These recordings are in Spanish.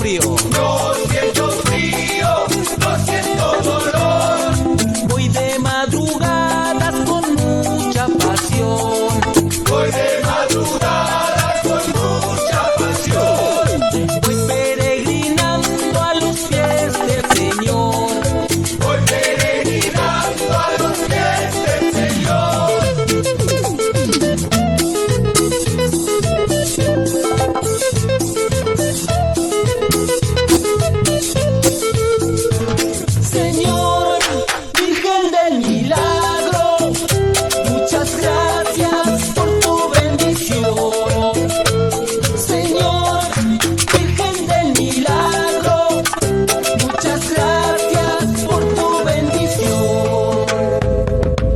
frío. No siento frío, no siento dolor. Voy de madrugadas con mucha pasión. Voy de madrugada con mucha pasión. Voy peregrinando a los pies del Señor. Voy peregrinando a los pies del Señor. Señor, Virgen del Milagro, muchas gracias por tu bendición. Señor, Virgen del Milagro, muchas gracias por tu bendición.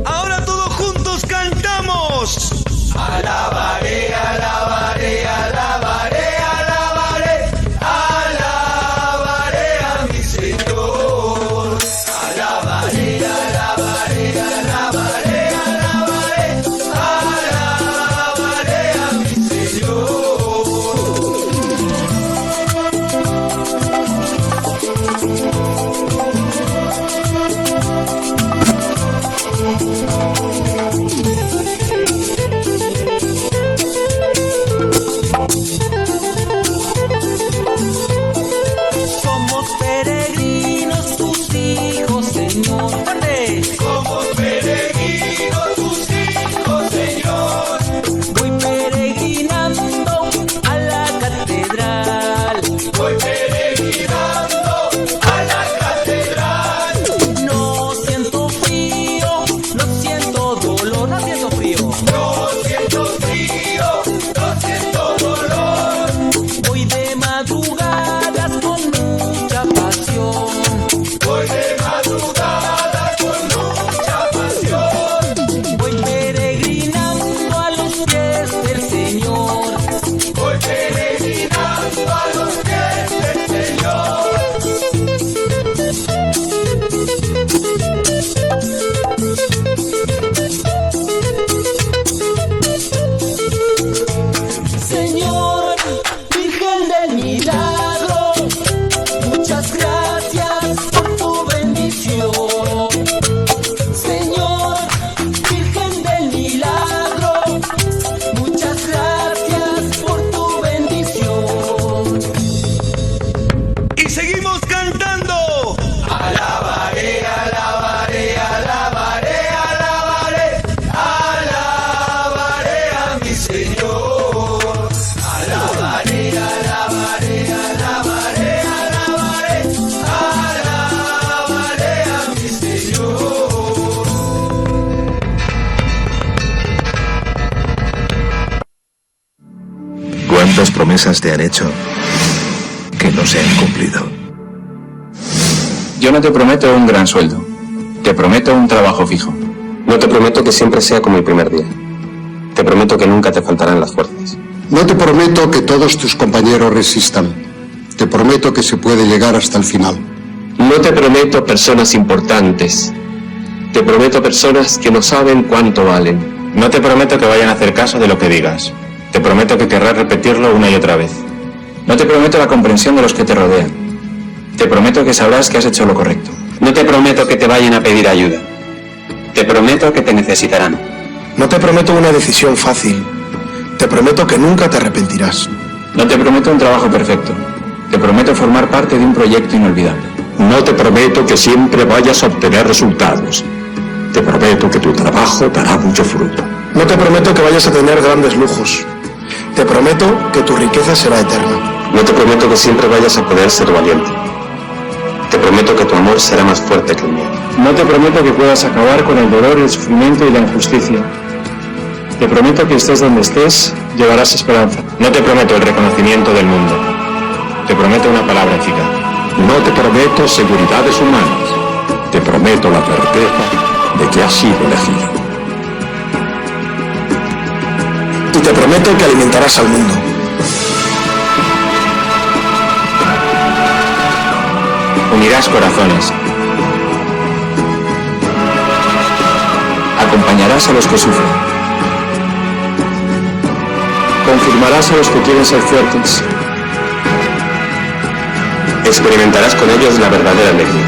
Ahora todos juntos cantamos. Alabaré, alabaré, alabaré, alabaré, alabaré a mi Señor. Alabaré, alabaré, alabaré, alabaré, alabaré a mi Señor. Somos peregrinos tus hijos, Señor. ¡Fuerte! Somos peregrinos tus hijos, Señor. Voy peregrinando a la catedral. Voy peregrinando a la catedral. No siento frío, no siento dolor, no siento frío. No siento frío, no siento dolor. Voy de madrugadas con mucha pasión. Voy de madrugada con mucha pasión. Voy peregrinando a los pies del Señor. Voy peregrinando a los pies del Señor. Señor, Virgen del Milagro, muchas gracias por tu bendición. Señor, Virgen del Milagro, muchas gracias por tu bendición. Y seguimos cantando. Alabaré, alabaré, alabaré, alabaré, alabaré a mi Señor. Alabaré, alabaré, alabaré, alabaré, alabaré a mi Señor. ¿Cuántas promesas te han hecho que no se han cumplido? Yo no te prometo un gran sueldo. Te prometo un trabajo fijo. No te prometo que siempre sea como el primer día. Te prometo que nunca te faltarán las fuerzas. No te prometo que todos tus compañeros resistan. Te prometo que se puede llegar hasta el final. No te prometo personas importantes. Te prometo personas que no saben cuánto valen. No te prometo que vayan a hacer caso de lo que digas. Te prometo que querrás repetirlo una y otra vez. No te prometo la comprensión de los que te rodean. Te prometo que sabrás que has hecho lo correcto. No te prometo que te vayan a pedir ayuda. Te prometo que te necesitarán. No te prometo una decisión fácil. Te prometo que nunca te arrepentirás. No te prometo un trabajo perfecto. Te prometo formar parte de un proyecto inolvidable. No te prometo que siempre vayas a obtener resultados. Te prometo que tu trabajo dará mucho fruto. No te prometo que vayas a tener grandes lujos. Te prometo que tu riqueza será eterna. No te prometo que siempre vayas a poder ser valiente. Te prometo que tu amor será más fuerte que el mío. No te prometo que puedas acabar con el dolor, el sufrimiento y la injusticia. Te prometo que estés donde estés, llevarás esperanza. No te prometo el reconocimiento del mundo. Te prometo una palabra eficaz. No te prometo seguridades humanas. Te prometo la certeza de que has sido elegido. Y te prometo que alimentarás al mundo. Unirás corazones. Acompañarás a los que sufren. Confirmarás a los que quieren ser fuertes. experimentarás con ellos la verdadera alegría.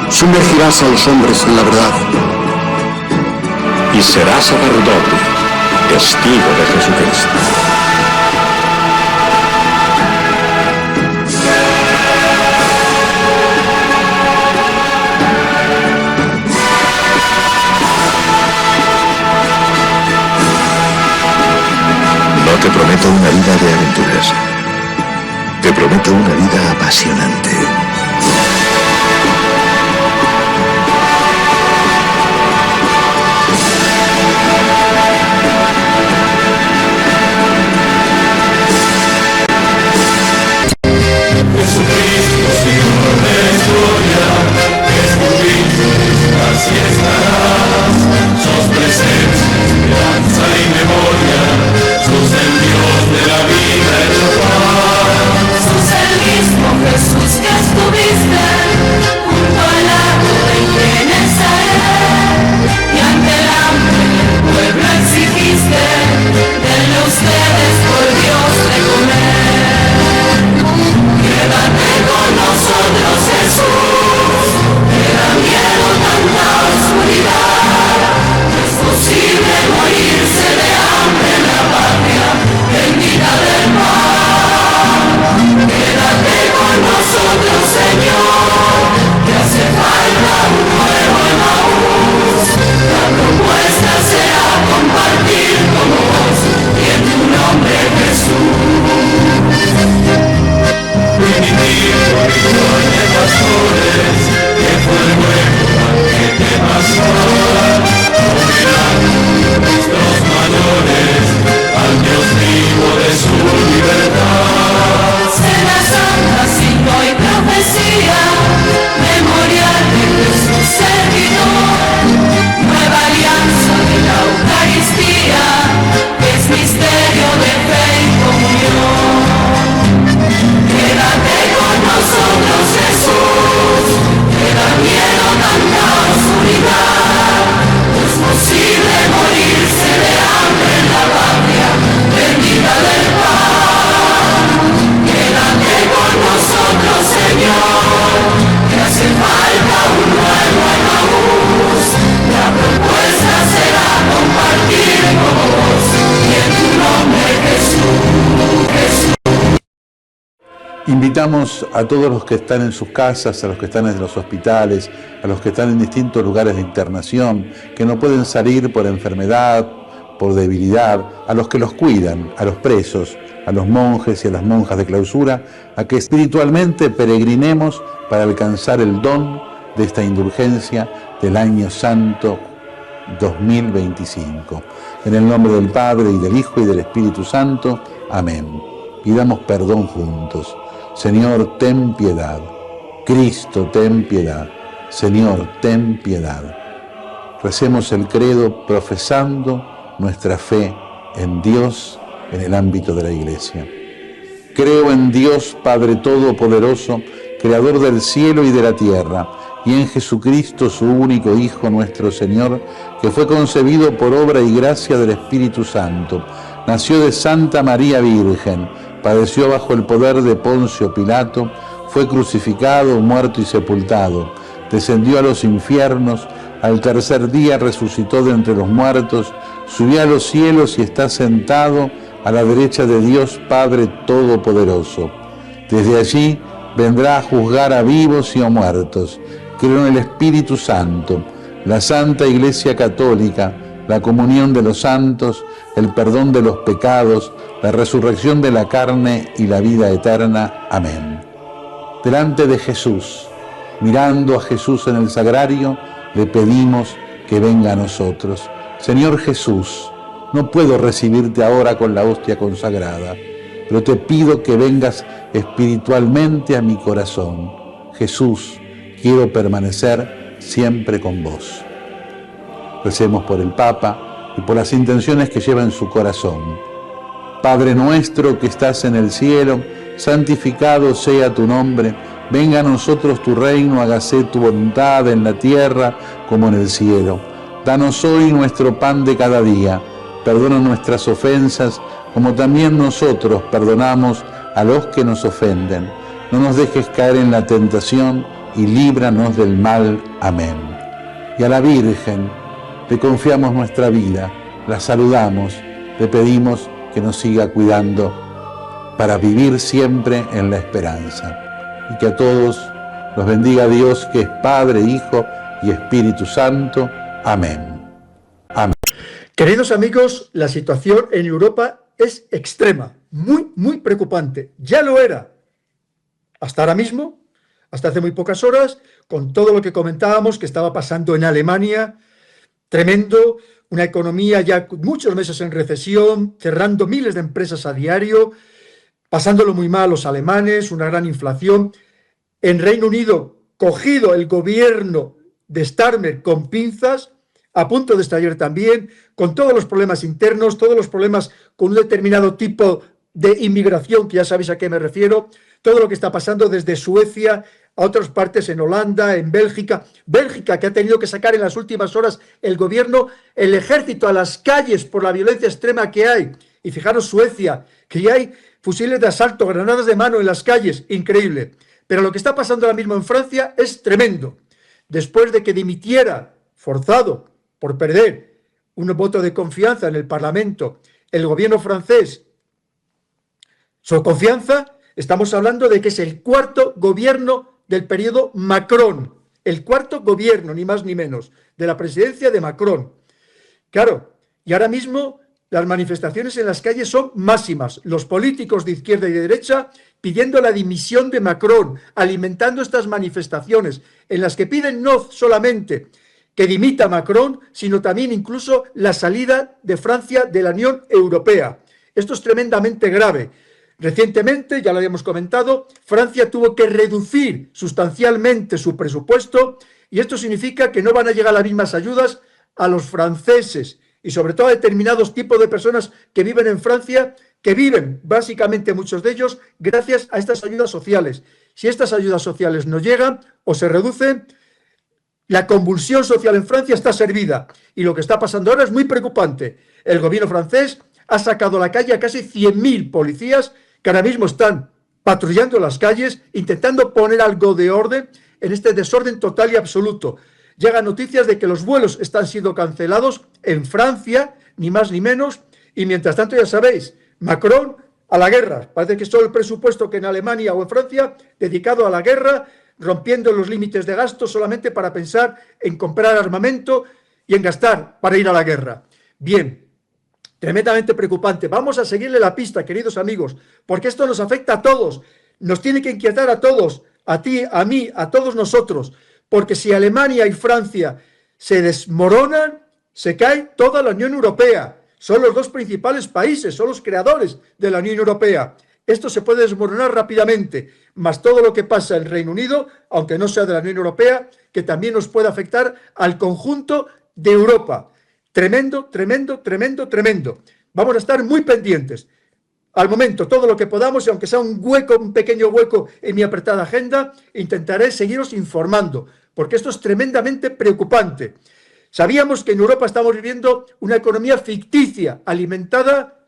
Sumergirás a los hombres en la verdad. Y serás sacerdote, testigo de Jesucristo. No te prometo una vida de aventuras. Te prometo una vida apasionante. Jesús que estuviste junto al lago de Genesaret y ante el hambre del pueblo exigiste, denle ustedes por Dios de comer. Quédate con nosotros, Jesús, te da miedo tanta oscuridad, no es posible morirse de hambre en la patria bendita del mar. Quédate con nosotros, Señor, que hace falta un nuevo Emaús. La propuesta será compartir con vos y en tu nombre, Jesús. Primitivo ritual de pastores, que fue el nuevo banquete pascual, ordenando nuestros mayores al Dios vivo de su libertad. Cena santa, signo y profecía, memorial de Jesús servidor, nueva alianza de la Eucaristía, que es misterio de fe y comunión. Quédate con nosotros, Jesús, te da miedo tanta oscuridad, no es posible morirse de hambre en la patria bendita del pan. Quédate con nosotros, Señor, que hace falta un nuevo Emaús. La propuesta será compartir con vos y en tu nombre, Jesús, Jesús. Invitamos a todos los que están en sus casas, a los que están en los hospitales, a los que están en distintos lugares de internación, que no pueden salir por enfermedad, por debilidad, a los que los cuidan, a los presos, a los monjes y a las monjas de clausura, a que espiritualmente peregrinemos para alcanzar el don de esta indulgencia del año santo 2025. En el nombre del Padre, y del Hijo, y del Espíritu Santo. Amén. Pidamos perdón juntos. Señor, ten piedad. Cristo, ten piedad. Señor, ten piedad. Recemos el credo profesando nuestra fe en Dios en el ámbito de la Iglesia. Creo en Dios Padre Todopoderoso, Creador del cielo y de la tierra, y en Jesucristo, su único Hijo, nuestro Señor, que fue concebido por obra y gracia del Espíritu Santo, nació de Santa María Virgen, padeció bajo el poder de Poncio Pilato, fue crucificado, muerto y sepultado, descendió a los infiernos, al tercer día resucitó de entre los muertos, subió a los cielos y está sentado a la derecha de Dios Padre Todopoderoso. Desde allí vendrá a juzgar a vivos y a muertos. Creo en el Espíritu Santo, la Santa Iglesia Católica, la comunión de los santos, el perdón de los pecados, la resurrección de la carne y la vida eterna. Amén. Delante de Jesús, mirando a Jesús en el sagrario, le pedimos que venga a nosotros. Señor Jesús, no puedo recibirte ahora con la hostia consagrada, pero te pido que vengas espiritualmente a mi corazón. Jesús, quiero permanecer siempre con vos. Recemos por el Papa y por las intenciones que lleva en su corazón. Padre nuestro que estás en el cielo, santificado sea tu nombre. Venga a nosotros tu reino, hágase tu voluntad en la tierra como en el cielo. Danos hoy nuestro pan de cada día. Perdona nuestras ofensas, como también nosotros perdonamos a los que nos ofenden. No nos dejes caer en la tentación y líbranos del mal. Amén. Y a la Virgen le confiamos nuestra vida, la saludamos, le pedimos que nos siga cuidando para vivir siempre en la esperanza. Y que a todos los bendiga Dios, que es Padre, Hijo y Espíritu Santo. Amén. Amén. Queridos amigos, la situación en Europa es extrema, muy preocupante. Ya lo era hasta ahora mismo, hasta hace muy pocas horas, con todo lo que comentábamos que estaba pasando en Alemania, tremendo, una economía ya muchos meses en recesión, cerrando miles de empresas a diario, pasándolo muy mal los alemanes, una gran inflación. En Reino Unido, cogido el gobierno de Starmer con pinzas, a punto de estallar también, con todos los problemas internos, todos los problemas con un determinado tipo de inmigración, que ya sabéis a qué me refiero, todo lo que está pasando desde Suecia a otras partes, en Holanda, en Bélgica, que ha tenido que sacar en las últimas horas el gobierno, el ejército a las calles por la violencia extrema que hay. Y fijaros Suecia, que ya hay fusiles de asalto, granadas de mano en las calles, increíble. Pero lo que está pasando ahora mismo en Francia es tremendo. Después de que dimitiera, forzado por perder un voto de confianza en el Parlamento, el gobierno francés, su confianza, estamos hablando de que es el cuarto gobierno del periodo Macron, el cuarto gobierno, ni más ni menos, de la presidencia de Macron. Claro, y ahora mismo las manifestaciones en las calles son máximas, los políticos de izquierda y de derecha pidiendo la dimisión de Macron, alimentando estas manifestaciones, en las que piden no solamente que dimita Macron, sino también incluso la salida de Francia de la Unión Europea. Esto es tremendamente grave. Recientemente, ya lo habíamos comentado, Francia tuvo que reducir sustancialmente su presupuesto y esto significa que no van a llegar las mismas ayudas a los franceses y sobre todo a determinados tipos de personas que viven en Francia, que viven básicamente muchos de ellos gracias a estas ayudas sociales. Si estas ayudas sociales no llegan o se reducen, la convulsión social en Francia está servida y lo que está pasando ahora es muy preocupante. El gobierno francés ha sacado a la calle a casi 100.000 policías que ahora mismo están patrullando las calles, intentando poner algo de orden en este desorden total y absoluto. Llegan noticias de que los vuelos están siendo cancelados en Francia, ni más ni menos, y mientras tanto ya sabéis, Macron a la guerra. Parece que es todo el presupuesto que en Alemania o en Francia dedicado a la guerra, rompiendo los límites de gasto solamente para pensar en comprar armamento y en gastar para ir a la guerra. Bien. Tremendamente preocupante. Vamos a seguirle la pista, queridos amigos, porque esto nos afecta a todos, nos tiene que inquietar a todos, a ti, a mí, a todos nosotros, porque si Alemania y Francia se desmoronan, se cae toda la Unión Europea. Son los dos principales países, son los creadores de la Unión Europea. Esto se puede desmoronar rápidamente, más todo lo que pasa en Reino Unido, aunque no sea de la Unión Europea, que también nos puede afectar al conjunto de Europa. Tremendo. Vamos a estar muy pendientes. Al momento, todo lo que podamos, y aunque sea un pequeño hueco en mi apretada agenda, intentaré seguiros informando, porque esto es tremendamente preocupante. Sabíamos que en Europa estamos viviendo una economía ficticia, alimentada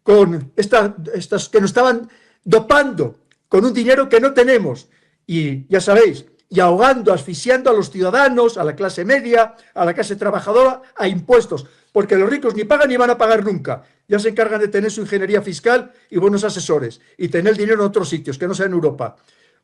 con estas que nos estaban dopando, con un dinero que no tenemos. Y ya sabéis, y ahogando, asfixiando a los ciudadanos, a la clase media, a la clase trabajadora, a impuestos, porque los ricos ni pagan ni van a pagar nunca. Ya se encargan de tener su ingeniería fiscal y buenos asesores, y tener el dinero en otros sitios, que no sea en Europa,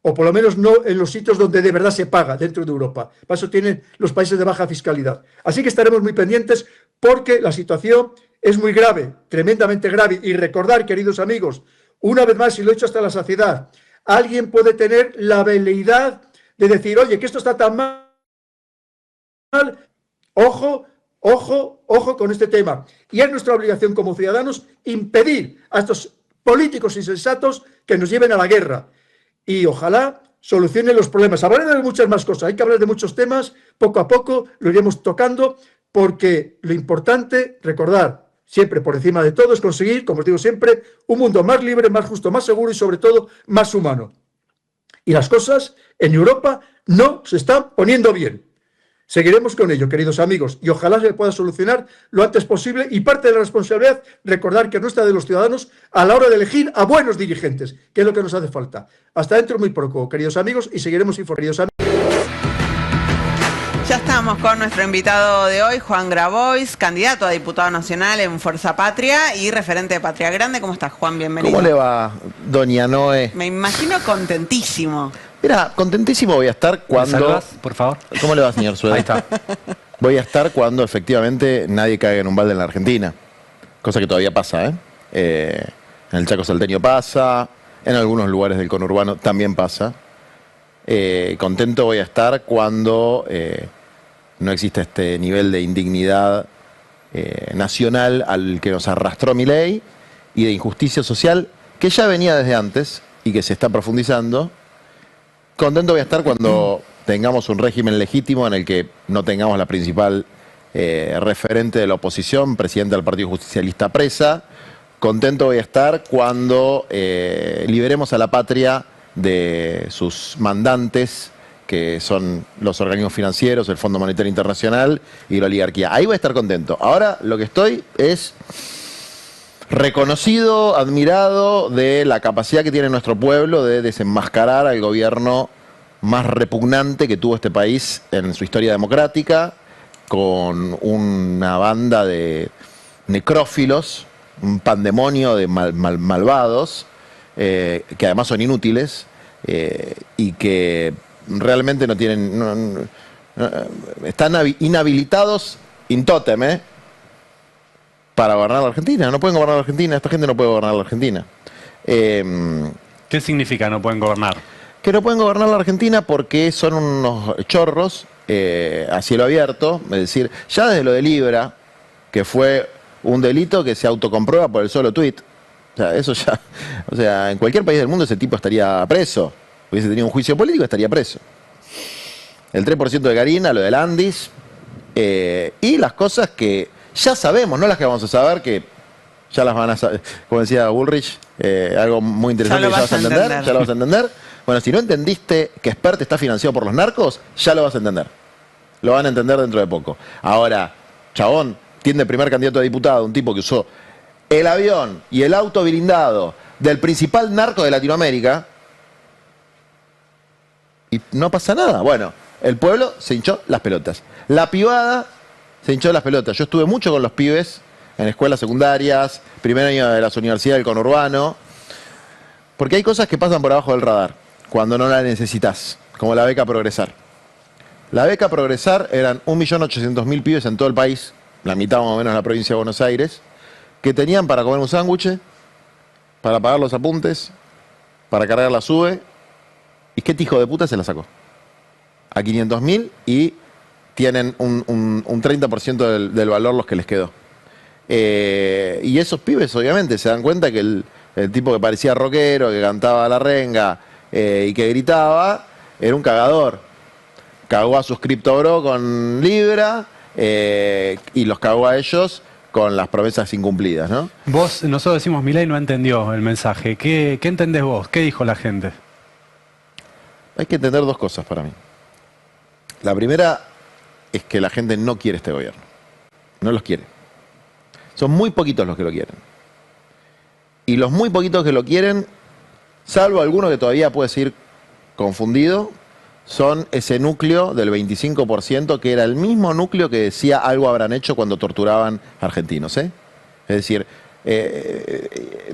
o por lo menos no en los sitios donde de verdad se paga, dentro de Europa. Para eso tienen los países de baja fiscalidad. Así que estaremos muy pendientes, porque la situación es muy grave, tremendamente grave, y recordar, queridos amigos, una vez más, y lo he hecho hasta la saciedad, alguien puede tener la veleidad de decir, oye, que esto está tan mal, ojo con este tema. Y es nuestra obligación como ciudadanos impedir a estos políticos insensatos que nos lleven a la guerra. Y ojalá solucionen los problemas. Hablaré de muchas más cosas, hay que hablar de muchos temas, poco a poco lo iremos tocando, porque lo importante, recordar, siempre por encima de todo, es conseguir, como os digo siempre, un mundo más libre, más justo, más seguro y sobre todo más humano. Y las cosas en Europa no se están poniendo bien. Seguiremos con ello, queridos amigos, y ojalá se pueda solucionar lo antes posible, y parte de la responsabilidad, recordar que no está de los ciudadanos a la hora de elegir a buenos dirigentes, que es lo que nos hace falta. Hasta dentro muy poco, queridos amigos, y seguiremos informados. Ya estamos con nuestro invitado de hoy, Juan Grabois, candidato a diputado nacional en Fuerza Patria y referente de Patria Grande. ¿Cómo estás, Juan? Bienvenido. ¿Cómo le va, doña Noé? Me imagino contentísimo. Mira, contentísimo voy a estar cuando... ¿Me saludas, por favor? ¿Cómo le va, señor Sueda? Ahí está. Voy a estar cuando efectivamente nadie caiga en un balde en la Argentina. Cosa que todavía pasa, ¿eh? En el Chaco Salteño pasa, en algunos lugares del conurbano también pasa. Contento voy a estar cuando no exista este nivel de indignidad nacional al que nos arrastró Milei y de injusticia social que ya venía desde antes y que se está profundizando. Contento voy a estar cuando tengamos un régimen legítimo en el que no tengamos la principal referente de la oposición, presidente del Partido Justicialista, presa. Contento voy a estar cuando liberemos a la patria de sus mandantes, que son los organismos financieros, el Fondo Monetario Internacional y la oligarquía. Ahí voy a estar contento. Ahora lo que estoy es reconocido, admirado de la capacidad que tiene nuestro pueblo de desenmascarar al gobierno más repugnante que tuvo este país en su historia democrática, con una banda de necrófilos, un pandemonio de malvados, que además son inútiles y que realmente no tienen... están inhabilitados in totem, para gobernar la Argentina. No pueden gobernar la Argentina, esta gente no puede gobernar la Argentina. ¿Qué significa no pueden gobernar? Que no pueden gobernar la Argentina porque son unos chorros a cielo abierto, es decir, ya desde lo de Libra, que fue un delito que se autocomprueba por el solo tuit. O sea, eso ya... O sea, en cualquier país del mundo ese tipo estaría preso. Hubiese tenido un juicio político, estaría preso. El 3% de Karina, lo del Andis, y las cosas que ya sabemos, no las que vamos a saber, que ya las van a saber, como decía Bullrich, algo muy interesante que ya vas a entender, ya lo vas a entender. Bueno, si no entendiste que Spert está financiado por los narcos, ya lo vas a entender. Lo van a entender dentro de poco. Ahora, chabón, tiene primer candidato a diputado, un tipo que usó el avión y el auto blindado del principal narco de Latinoamérica, y no pasa nada. Bueno, el pueblo se hinchó las pelotas. La pibada se hinchó las pelotas. Yo estuve mucho con los pibes en escuelas secundarias, primer año de las universidades del conurbano, porque hay cosas que pasan por abajo del radar cuando no la necesitas, como la beca Progresar. La beca Progresar eran 1.800.000 pibes en todo el país, la mitad más o menos en la provincia de Buenos Aires, que tenían para comer un sándwich, para pagar los apuntes, para cargar la SUBE. ¿Y qué hijo de puta se la sacó? A 500.000 y tienen un 30% del valor los que les quedó. Y esos pibes obviamente se dan cuenta que el tipo que parecía rockero, que cantaba la renga y que gritaba, era un cagador. Cagó a sus Crypto Bro con Libra y los cagó a ellos con las promesas incumplidas, ¿no? Vos, nosotros decimos, Milei no entendió el mensaje. ¿Qué entendés vos? ¿Qué dijo la gente? Hay que entender dos cosas para mí. La primera es que la gente no quiere este gobierno. No los quiere. Son muy poquitos los que lo quieren. Y los muy poquitos que lo quieren, salvo alguno que todavía puede ser confundido, son ese núcleo del 25% que era el mismo núcleo que decía algo habrán hecho cuando torturaban argentinos. Es decir,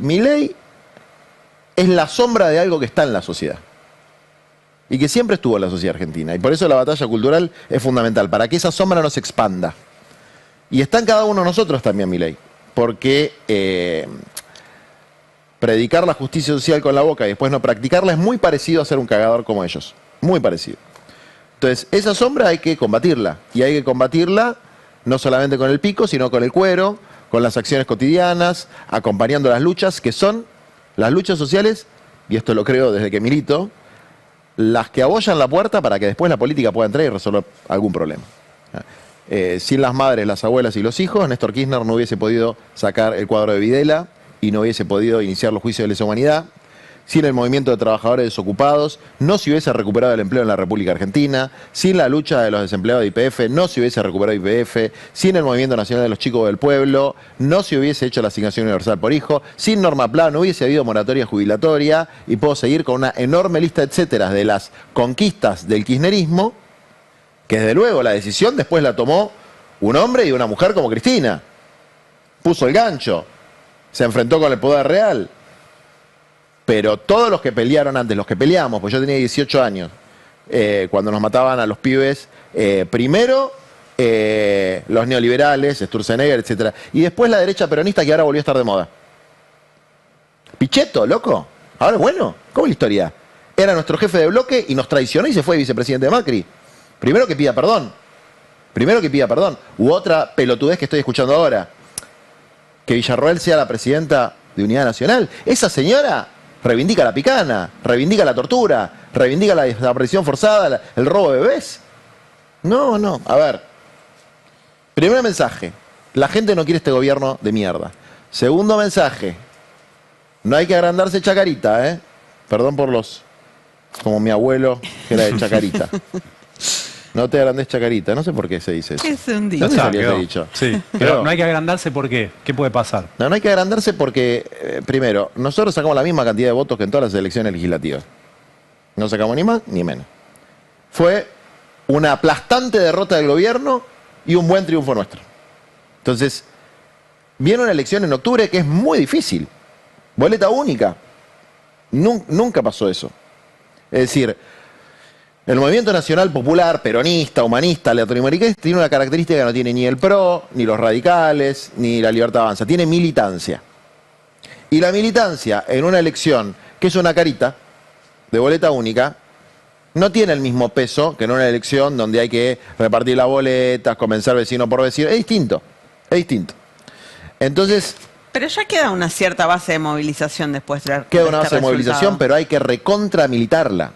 Milei es la sombra de algo que está en la sociedad. Y que siempre estuvo en la sociedad argentina. Y por eso la batalla cultural es fundamental, para que esa sombra no se expanda. Y está en cada uno de nosotros también, Milei. Porque predicar la justicia social con la boca y después no practicarla es muy parecido a ser un cagador como ellos. Muy parecido. Entonces, esa sombra hay que combatirla. Y hay que combatirla no solamente con el pico, sino con el cuero, con las acciones cotidianas, acompañando las luchas, que son las luchas sociales, y esto lo creo desde que milito, las que abollan la puerta para que después la política pueda entrar y resolver algún problema. Sin las madres, las abuelas y los hijos, Néstor Kirchner no hubiese podido sacar el cuadro de Videla y no hubiese podido iniciar los juicios de lesa humanidad. sin el movimiento de trabajadores desocupados, no se hubiese recuperado el empleo en la República Argentina, sin la lucha de los desempleados de YPF, no se hubiese recuperado YPF, sin el Movimiento Nacional de los Chicos del Pueblo, no se hubiese hecho la asignación universal por hijo, sin Norma Pla no hubiese habido moratoria jubilatoria, y puedo seguir con una enorme lista, etcétera, de las conquistas del kirchnerismo, que desde luego la decisión después la tomó un hombre y una mujer como Cristina. Puso el gancho, se enfrentó con el poder real. Pero todos los que pelearon antes, los que peleamos, pues yo tenía 18 años, cuando nos mataban a los pibes, primero los neoliberales, Sturzenegger, etcétera, y después la derecha peronista que ahora volvió a estar de moda. Pichetto, loco, ahora es bueno, ¿cómo es la historia? Era nuestro jefe de bloque y nos traicionó y se fue vicepresidente de Macri. Primero que pida perdón. U otra pelotudez que estoy escuchando ahora, que Villarroel sea la presidenta de Unidad Nacional. Esa señora reivindica la picana, reivindica la tortura, reivindica la desaparición forzada, el robo de bebés. No, a ver. Primer mensaje, la gente no quiere este gobierno de mierda. Segundo mensaje, no hay que agrandarse Chacarita, Perdón por los... como mi abuelo, que era de Chacarita. No te agrandes Chacarita, no sé por qué se dice eso. Es un dicho. ¿Dónde salió ese dicho? Sí, pero no hay que agrandarse, ¿por qué? ¿Qué puede pasar? No hay que agrandarse porque, primero, nosotros sacamos la misma cantidad de votos que en todas las elecciones legislativas. No sacamos ni más ni menos. Fue una aplastante derrota del gobierno y un buen triunfo nuestro. Entonces, viene una elección en octubre que es muy difícil. Boleta única. Nunca pasó eso. Es decir, el movimiento nacional popular, peronista, humanista, latinoamericano, tiene una característica que no tiene ni el PRO, ni los radicales, ni la Libertad Avanza. Tiene militancia. Y la militancia en una elección, que es una carita de boleta única, no tiene el mismo peso que en una elección donde hay que repartir las boletas, comenzar vecino por vecino. Es distinto. Entonces... Pero ya queda una cierta base de movilización después de Queda una base de movilización, pero hay que recontramilitarla.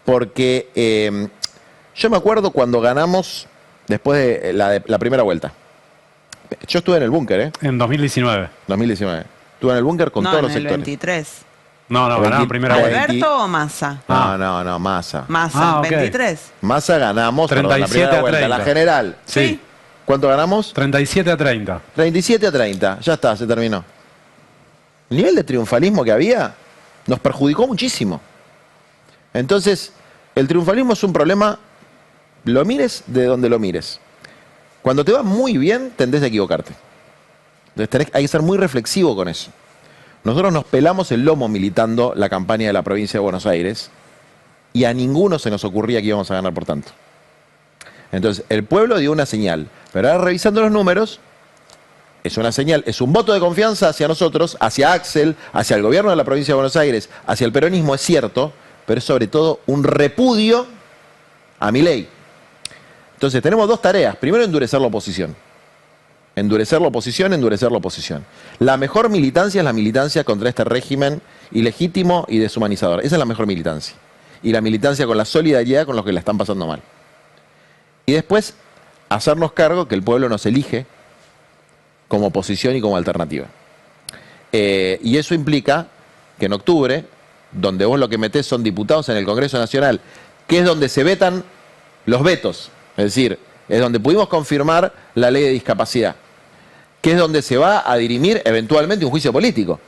Porque yo me acuerdo cuando ganamos después de la primera vuelta. Yo estuve en el búnker, En 2019. 2019. Estuve en el búnker con todos los sectores. No, en el 23. No, ganaron primera vuelta. ¿Alberto o Massa? No, Massa. Massa, okay. 23. Massa ganamos, 37 la primera vuelta, la general. Sí. ¿Cuánto ganamos? 37-30. 37-30, ya está, se terminó. El nivel de triunfalismo que había nos perjudicó muchísimo. Entonces, el triunfalismo es un problema, lo mires de donde lo mires. Cuando te va muy bien, tendés a equivocarte. Entonces hay que ser muy reflexivo con eso. Nosotros nos pelamos el lomo militando la campaña de la provincia de Buenos Aires y a ninguno se nos ocurría que íbamos a ganar por tanto. Entonces, el pueblo dio una señal, pero ahora revisando los números, es una señal, es un voto de confianza hacia nosotros, hacia Axel, hacia el gobierno de la provincia de Buenos Aires, hacia el peronismo, es cierto, pero es sobre todo un repudio a Milei. Entonces, tenemos dos tareas. Primero, endurecer la oposición. Endurecer la oposición. La mejor militancia es la militancia contra este régimen ilegítimo y deshumanizador. Esa es la mejor militancia. Y la militancia con la solidaridad con los que la están pasando mal. Y después, hacernos cargo que el pueblo nos elige como oposición y como alternativa. Y eso implica que en octubre, donde vos lo que metés son diputados en el Congreso Nacional, que es donde se vetan los vetos, es decir, es donde pudimos confirmar la ley de discapacidad, que es donde se va a dirimir eventualmente un juicio político.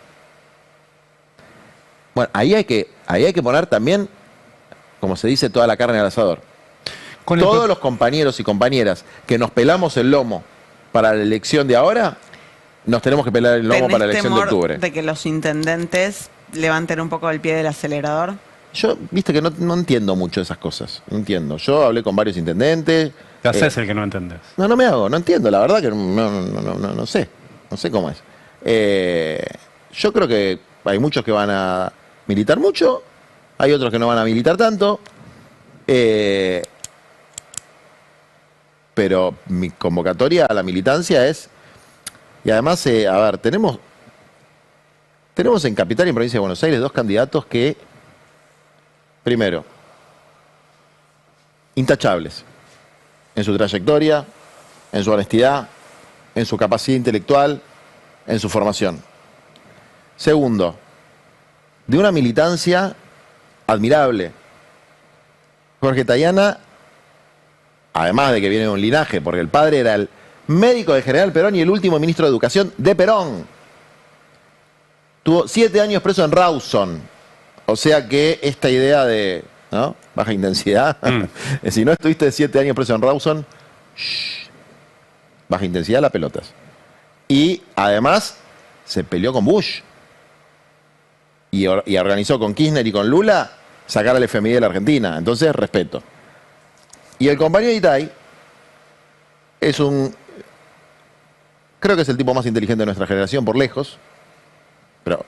Bueno, ahí hay que poner también, como se dice, toda la carne al asador. Todos los compañeros y compañeras que nos pelamos el lomo para la elección de ahora, nos tenemos que pelar el lomo para la elección de octubre. ¿De que los intendentes levanten un poco el pie del acelerador? Yo, viste que no entiendo mucho esas cosas. No entiendo. Yo hablé con varios intendentes. Te haces el que no entendés. No entiendo. La verdad que no sé. No sé cómo es. Yo creo que hay muchos que van a militar mucho. Hay otros que no van a militar tanto. Pero mi convocatoria a la militancia es... Y además, a ver, tenemos en Capital y en Provincia de Buenos Aires dos candidatos que, primero, intachables en su trayectoria, en su honestidad, en su capacidad intelectual, en su formación. Segundo, de una militancia admirable. Jorge Tayana, además de que viene de un linaje, porque el padre era el médico del general Perón y el último ministro de Educación de Perón. Tuvo 7 años preso en Rawson. O sea que esta idea de, ¿no?, baja intensidad, si no estuviste 7 años preso en Rawson, baja intensidad las pelotas. Y además se peleó con Bush y organizó con Kirchner y con Lula sacar al FMI de la Argentina. Entonces, respeto. Y el compañero Itay es creo que es el tipo más inteligente de nuestra generación, por lejos, pero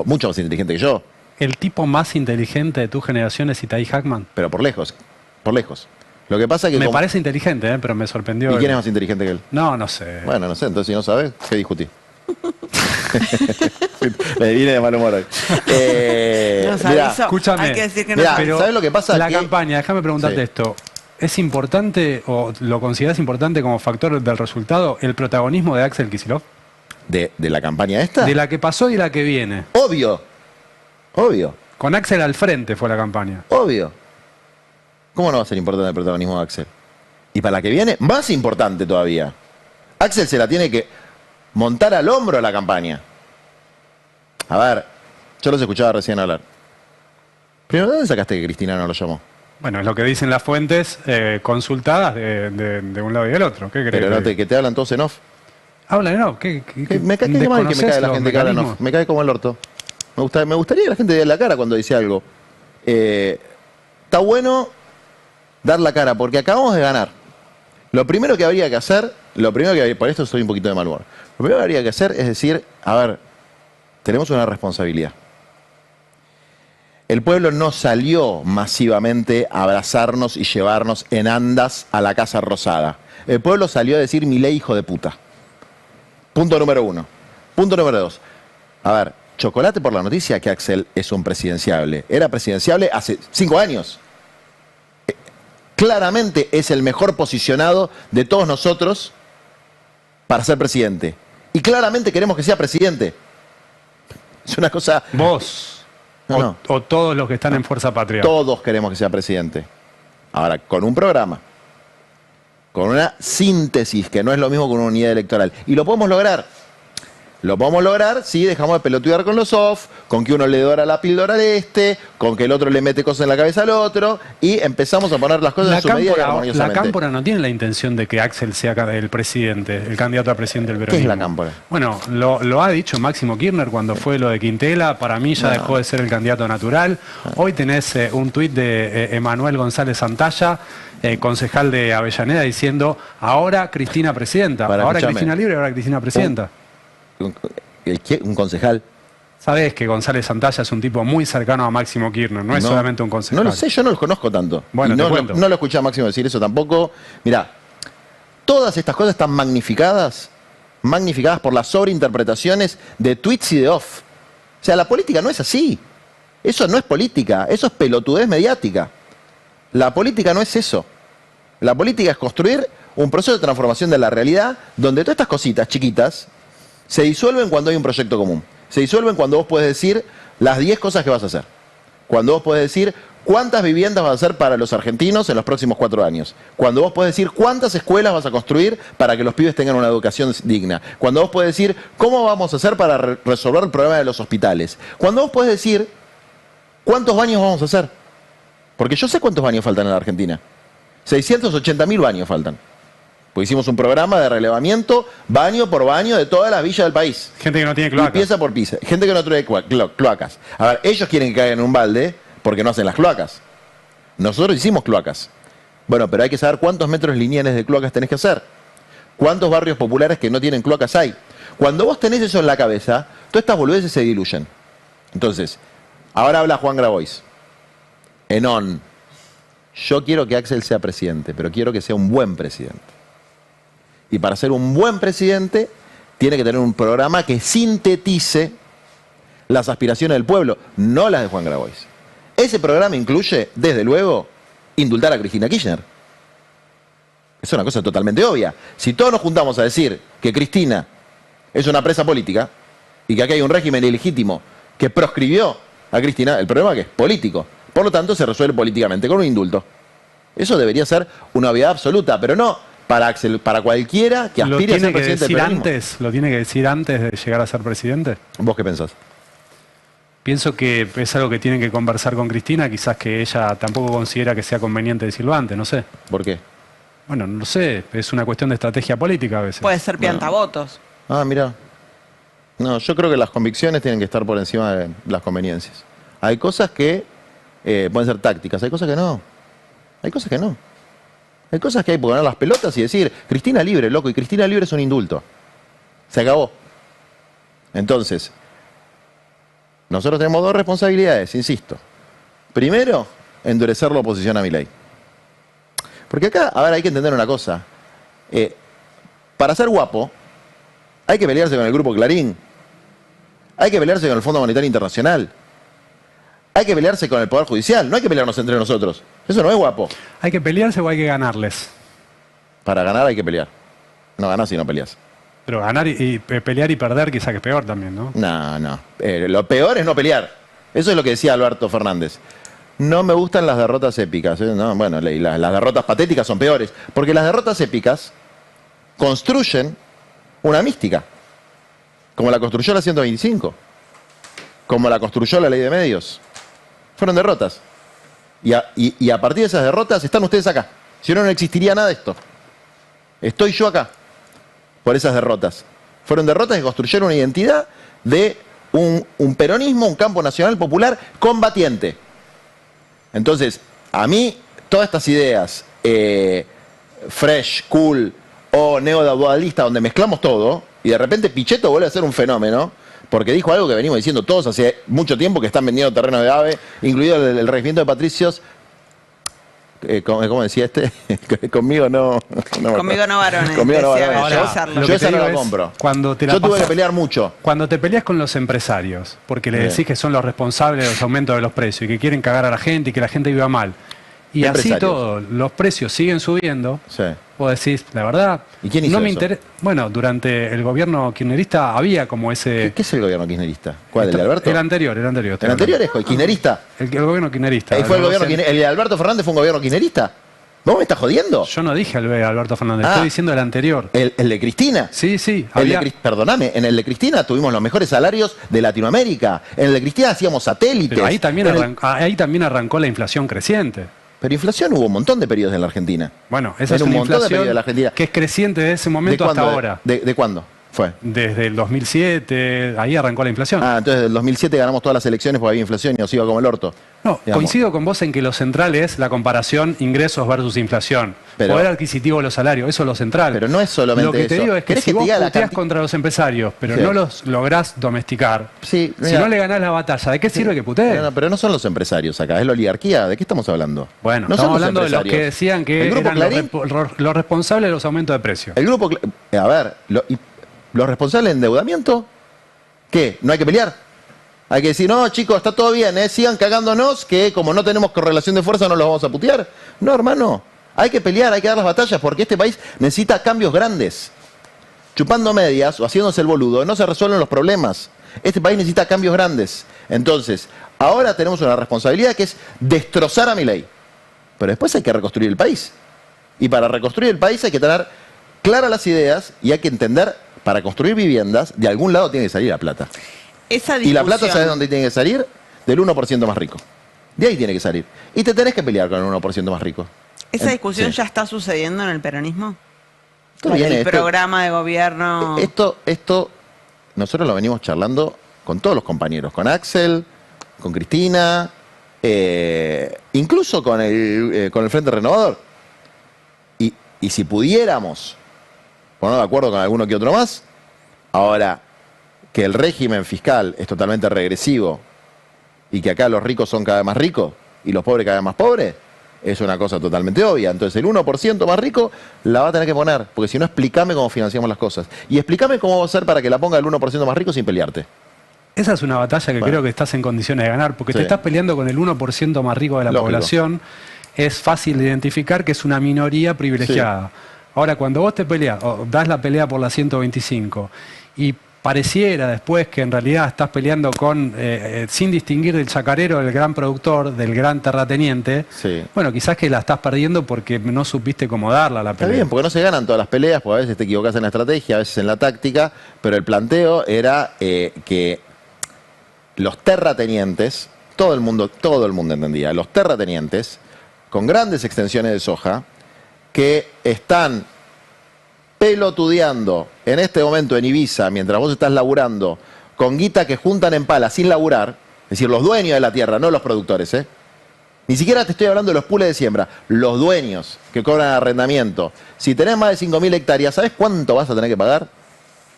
mucho más inteligente que yo. ¿El tipo más inteligente de tu generación es Itay Hackman? Pero por lejos, por lejos. Lo que pasa es que... Me parece inteligente, pero me sorprendió. ¿Y quién es más inteligente que él? No sé. Bueno, no sé, entonces si no sabes, ¿qué discutí? Me vine de mal humor hoy. Mirá, escúchame, hay que decir que mirá, pero ¿sabes lo que pasa? La campaña, déjame preguntarte esto. ¿Es importante o lo consideras importante como factor del resultado el protagonismo de Axel Kicillof? ¿De la campaña esta? De la que pasó y la que viene. Obvio. Obvio. Con Axel al frente fue la campaña. Obvio. ¿Cómo no va a ser importante el protagonismo de Axel? Y para la que viene, más importante todavía. Axel se la tiene que montar al hombro a la campaña. A ver, yo los escuchaba recién hablar. Primero, ¿de dónde sacaste que Cristina no lo llamó? Bueno, es lo que dicen las fuentes consultadas de un lado y del otro. ¿Qué crees? Pero que te hablan todos en off. Hablan, ¿no? Me cae que mal que me cae la gente que habla en off. Me cae como el orto. Me gustaría que la gente diera la cara cuando dice algo. Está bueno dar la cara, porque acabamos de ganar. Lo primero que habría que hacer, por esto estoy un poquito de mal humor. Lo primero que habría que hacer es decir, a ver, tenemos una responsabilidad. El pueblo no salió masivamente a abrazarnos y llevarnos en andas a la Casa Rosada. El pueblo salió a decir Milei, hijo de puta. Punto número 1. Punto número 2. A ver, chocolate por la noticia que Axel es un presidenciable. Era presidenciable hace 5 años. Claramente es el mejor posicionado de todos nosotros para ser presidente. Y claramente queremos que sea presidente. Es una cosa... Vos... O todos los que están en Fuerza Patria. Todos queremos que sea presidente. Ahora, con un programa, con una síntesis, que no es lo mismo que una unidad electoral. Y lo podemos lograr. Lo podemos lograr si dejamos de pelotudear con los off, con que uno le dora la píldora al con que el otro le mete cosas en la cabeza al otro, y empezamos a poner las cosas en su medida y armoniosamente. La Cámpora no tiene la intención de que Axel sea el presidente, el candidato a presidente del peronismo. ¿Qué es la Cámpora? Bueno, lo ha dicho Máximo Kirchner cuando fue lo de Quintela. Para mí ya dejó de ser el candidato natural. Hoy tenés un tuit de Emanuel González Santalla, concejal de Avellaneda, diciendo ahora Cristina presidenta. Ahora Cristina libre, ahora Cristina presidenta. ¿Un concejal? Sabés que González Santalla es un tipo muy cercano a Máximo Kirchner, no es solamente un concejal. No lo sé, yo no los conozco tanto. Bueno, no lo escuché a Máximo decir eso tampoco. Mirá, todas estas cosas están magnificadas por las sobreinterpretaciones de tweets y de off. O sea, la política no es así. Eso no es política, eso es pelotudez mediática. La política no es eso. La política es construir un proceso de transformación de la realidad donde todas estas cositas chiquitas se disuelven cuando hay un proyecto común. Se disuelven cuando vos podés decir las 10 cosas que vas a hacer. Cuando vos podés decir cuántas viviendas vas a hacer para los argentinos en los próximos 4 años. Cuando vos podés decir cuántas escuelas vas a construir para que los pibes tengan una educación digna. Cuando vos podés decir cómo vamos a hacer para resolver el problema de los hospitales. Cuando vos podés decir cuántos baños vamos a hacer. Porque yo sé cuántos baños faltan en la Argentina. 680.000 baños faltan. Pues hicimos un programa de relevamiento, baño por baño, de todas las villas del país. Gente que no tiene cloacas. Y pieza por pieza. Gente que no tiene cloacas. A ver, ellos quieren que caigan en un balde porque no hacen las cloacas. Nosotros hicimos cloacas. Bueno, pero hay que saber cuántos metros lineales de cloacas tenés que hacer. Cuántos barrios populares que no tienen cloacas hay. Cuando vos tenés eso en la cabeza, todas estas boludeces se diluyen. Entonces, ahora habla Juan Grabois. Yo quiero que Axel sea presidente, pero quiero que sea un buen presidente. Y para ser un buen presidente, tiene que tener un programa que sintetice las aspiraciones del pueblo, no las de Juan Grabois. Ese programa incluye, desde luego, indultar a Cristina Kirchner. Es una cosa totalmente obvia. Si todos nos juntamos a decir que Cristina es una presa política, y que acá hay un régimen ilegítimo que proscribió a Cristina, el problema es que es político. Por lo tanto, se resuelve políticamente con un indulto. Eso debería ser una obviedad absoluta, pero no para cualquiera que aspire a ser presidente del peronismo. ¿Lo tiene que decir antes de llegar a ser presidente? ¿Vos qué pensás? Pienso que es algo que tienen que conversar con Cristina, quizás que ella tampoco considera que sea conveniente decirlo antes, no sé. ¿Por qué? Bueno, no sé, es una cuestión de estrategia política a veces. Puede ser piantavotos. Ah, mira. No, yo creo que las convicciones tienen que estar por encima de las conveniencias. Hay cosas que pueden ser tácticas, hay cosas que no. Hay cosas que no. Hay cosas que hay que poner las pelotas y decir, Cristina libre, loco, y Cristina libre es un indulto. Se acabó. Entonces, nosotros tenemos dos responsabilidades, insisto. Primero, endurecer la oposición a Milei. Porque acá, a ver, hay que entender una cosa. Para ser guapo, hay que pelearse con el Grupo Clarín. Hay que pelearse con el Fondo Monetario Internacional. Hay que pelearse con el Poder Judicial. No hay que pelearnos entre nosotros. Eso no es guapo. ¿Hay que pelearse o hay que ganarles? Para ganar hay que pelear. No ganás si no peleas. Pero ganar y pelear y perder quizá que es peor también, ¿no? No. Lo peor es no pelear. Eso es lo que decía Alberto Fernández. No me gustan las derrotas épicas. No, bueno, las derrotas patéticas son peores. Porque las derrotas épicas construyen una mística. Como la construyó la 125. Como la construyó la Ley de Medios. Fueron derrotas. Y a partir de esas derrotas están ustedes acá. Si no, no existiría nada de esto. Estoy yo acá. Por esas derrotas. Fueron derrotas que construyeron una identidad de un peronismo, un campo nacional popular combatiente. Entonces, a mí, todas estas ideas fresh, cool o neodaudalista, donde mezclamos todo, y de repente Pichetto vuelve a ser un fenómeno, porque dijo algo que venimos diciendo todos hace mucho tiempo, que están vendiendo terrenos de AVE, incluido el regimiento de patricios. ¿Cómo decía este? Conmigo no. Conmigo no varones. Conmigo no decía varones. Bello Yo esa no la es, compro. Cuando Yo tuve que pelear mucho. Cuando te peleas con los empresarios, porque le decís que son los responsables de los aumentos de los precios y que quieren cagar a la gente y que la gente viva mal. Y así todo, los precios siguen subiendo. Sí. Vos decís, la verdad, ¿Y quién hizo no me eso? interesa. Bueno, durante el gobierno kirchnerista había como ese. ¿Qué es el gobierno kirchnerista? ¿Cuál? ¿El de Alberto? El anterior. ¿El anterior es el kirchnerista? El gobierno kirchnerista. ¿Fue el gobierno ¿El de Alberto Fernández fue un gobierno kirchnerista? ¿Vos me estás jodiendo? Yo no dije el de Alberto Fernández, estoy diciendo el anterior. ¿El de Cristina? Sí. Perdóname, en el de Cristina tuvimos los mejores salarios de Latinoamérica. En el de Cristina hacíamos satélites. Pero ahí también arrancó la inflación creciente. Pero inflación hubo un montón de periodos en la Argentina. Bueno, esa es una inflación que es creciente desde ese momento hasta ahora. ¿De cuándo fue? Desde el 2007, ahí arrancó la inflación. Entonces desde el 2007 ganamos todas las elecciones porque había inflación y nos iba como el orto. No, coincido con vos en que lo central es la comparación ingresos versus inflación. Poder adquisitivo de los salarios, eso es lo central. Pero no es solamente eso. Lo que te digo es que si vos puteás contra los empresarios, pero no los lográs domesticar, si no le ganás la batalla, ¿de qué sirve que putees? Pero no son los empresarios acá, es la oligarquía. ¿De qué estamos hablando? Bueno, no estamos hablando de los que decían que eran los responsables de los aumentos de precios. El grupo, a ver, los responsables de endeudamiento, ¿qué? ¿No hay que pelear? Hay que decir, no, chicos, está todo bien, sigan cagándonos, que como no tenemos correlación de fuerza no los vamos a putear. No, hermano, hay que pelear, hay que dar las batallas, porque este país necesita cambios grandes. Chupando medias o haciéndose el boludo, no se resuelven los problemas. Este país necesita cambios grandes. Entonces, ahora tenemos una responsabilidad que es destrozar a Milei. Pero después hay que reconstruir el país. Y para reconstruir el país hay que tener claras las ideas y hay que entender, para construir viviendas, de algún lado tiene que salir la plata. Y la plata, ¿sabes dónde tiene que salir? Del 1% más rico. De ahí tiene que salir. Y te tenés que pelear con el 1% más rico. ¿Esa discusión ya está sucediendo en el peronismo? El programa de gobierno. Esto nosotros lo venimos charlando con todos los compañeros, con Axel, con Cristina, incluso con el Frente Renovador. Y si pudiéramos ponernos de acuerdo con alguno que otro más, ahora que el régimen fiscal es totalmente regresivo y que acá los ricos son cada vez más ricos y los pobres cada vez más pobres, es una cosa totalmente obvia. Entonces el 1% más rico la va a tener que poner, porque si no, explícame cómo financiamos las cosas. Y explícame cómo va a ser para que la ponga el 1% más rico sin pelearte. Esa es una batalla que creo que estás en condiciones de ganar, porque te estás peleando con el 1% más rico de la población. Es fácil de identificar que es una minoría privilegiada. Ahora, cuando vos te peleas, o das la pelea por la 125, y pareciera después que en realidad estás peleando con, sin distinguir del chacarero, del gran productor, del gran terrateniente. Sí. Bueno, quizás que la estás perdiendo porque no supiste cómo darla la pelea. Está bien, porque no se ganan todas las peleas, porque a veces te equivocas en la estrategia, a veces en la táctica, pero el planteo era que los terratenientes, todo el mundo entendía, los terratenientes, con grandes extensiones de soja, que están pelotudeando en este momento en Ibiza, mientras vos estás laburando, con guita que juntan en pala sin laburar, es decir, los dueños de la tierra, no los productores, ¿eh? Ni siquiera te estoy hablando de los pools de siembra, los dueños que cobran arrendamiento. Si tenés más de 5.000 hectáreas, ¿sabés cuánto vas a tener que pagar?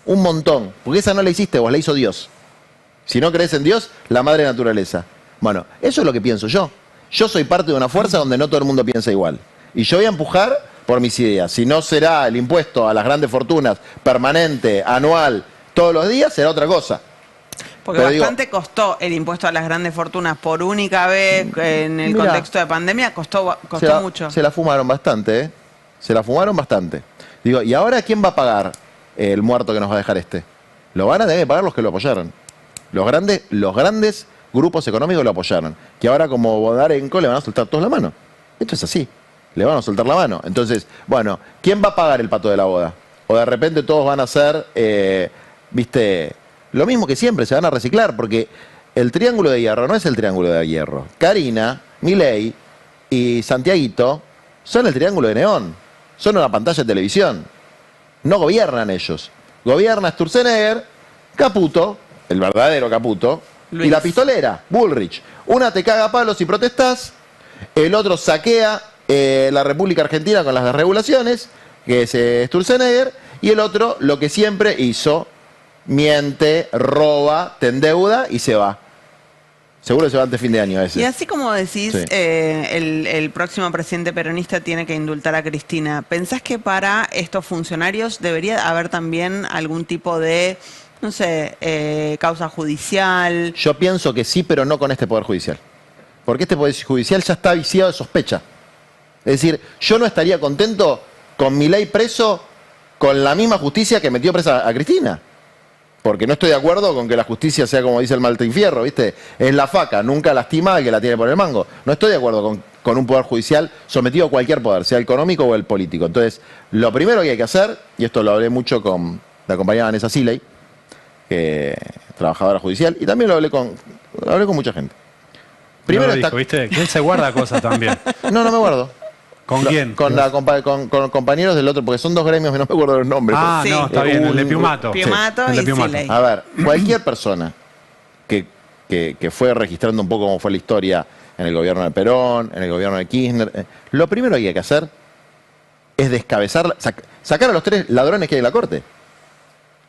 Un montón, porque esa no la hiciste vos, la hizo Dios. Si no crees en Dios, la madre naturaleza. Bueno, eso es lo que pienso yo. Yo soy parte de una fuerza donde no todo el mundo piensa igual. Y yo voy a empujar por mis ideas. Si no será el impuesto a las grandes fortunas permanente, anual, todos los días, será otra cosa. Porque Pero bastante costó el impuesto a las grandes fortunas por única vez en el contexto de pandemia, costó mucho. Se la fumaron bastante, ¿eh? Se la fumaron bastante. Digo, ¿y ahora quién va a pagar el muerto que nos va a dejar este? Lo van a tener que pagar los que lo apoyaron. Los grandes grupos económicos lo apoyaron. Que ahora como Bodarenko le van a soltar todos la mano. Esto es así. Le van a soltar la mano. Entonces, bueno, ¿quién va a pagar el pato de la boda? O de repente todos van a hacer, viste, lo mismo que siempre, se van a reciclar, porque el triángulo de hierro no es el triángulo de hierro. Karina, Milei y Santiaguito son el triángulo de neón. Son una pantalla de televisión. No gobiernan ellos. Gobierna Sturzenegger, Caputo, el verdadero Caputo, Luis. Y la pistolera, Bullrich. Una te caga a palos si protestás, el otro saquea la República Argentina con las desregulaciones, que es Sturzenegger, y el otro lo que siempre hizo, miente, roba, te endeuda y se va. Seguro se va antes de fin de año ese. Y así como decís, Sí. el próximo presidente peronista tiene que indultar a Cristina, ¿pensás que para estos funcionarios debería haber también algún tipo de, no sé, causa judicial? Yo pienso que sí, pero no con este Poder Judicial. Porque este Poder Judicial ya está viciado de sospecha. Es decir, yo no estaría contento con Milei preso con la misma justicia que metió presa a Cristina. Porque no estoy de acuerdo con que la justicia sea como dice el Martín Fierro, ¿viste? Es la faca, nunca lastima al que la tiene por el mango. No estoy de acuerdo con un poder judicial sometido a cualquier poder, sea el económico o el político. Entonces, lo primero que hay que hacer, y esto lo hablé mucho con la compañera Vanessa Siley, que trabajadora judicial, y también lo hablé con mucha gente. Primero dijo, ¿viste? Que él se guarda cosas también. No me guardo. ¿Con quién? Con compañeros del otro, porque son dos gremios que no me acuerdo los nombres. Ah, sí. No, está bien, el de Piumato. Piumato Sí, el de y Piumato. Siley. A ver, cualquier persona que fue registrando un poco cómo fue la historia en el gobierno de Perón, en el gobierno de Kirchner, lo primero que hay que hacer es descabezar, sacar a los tres ladrones que hay en la corte.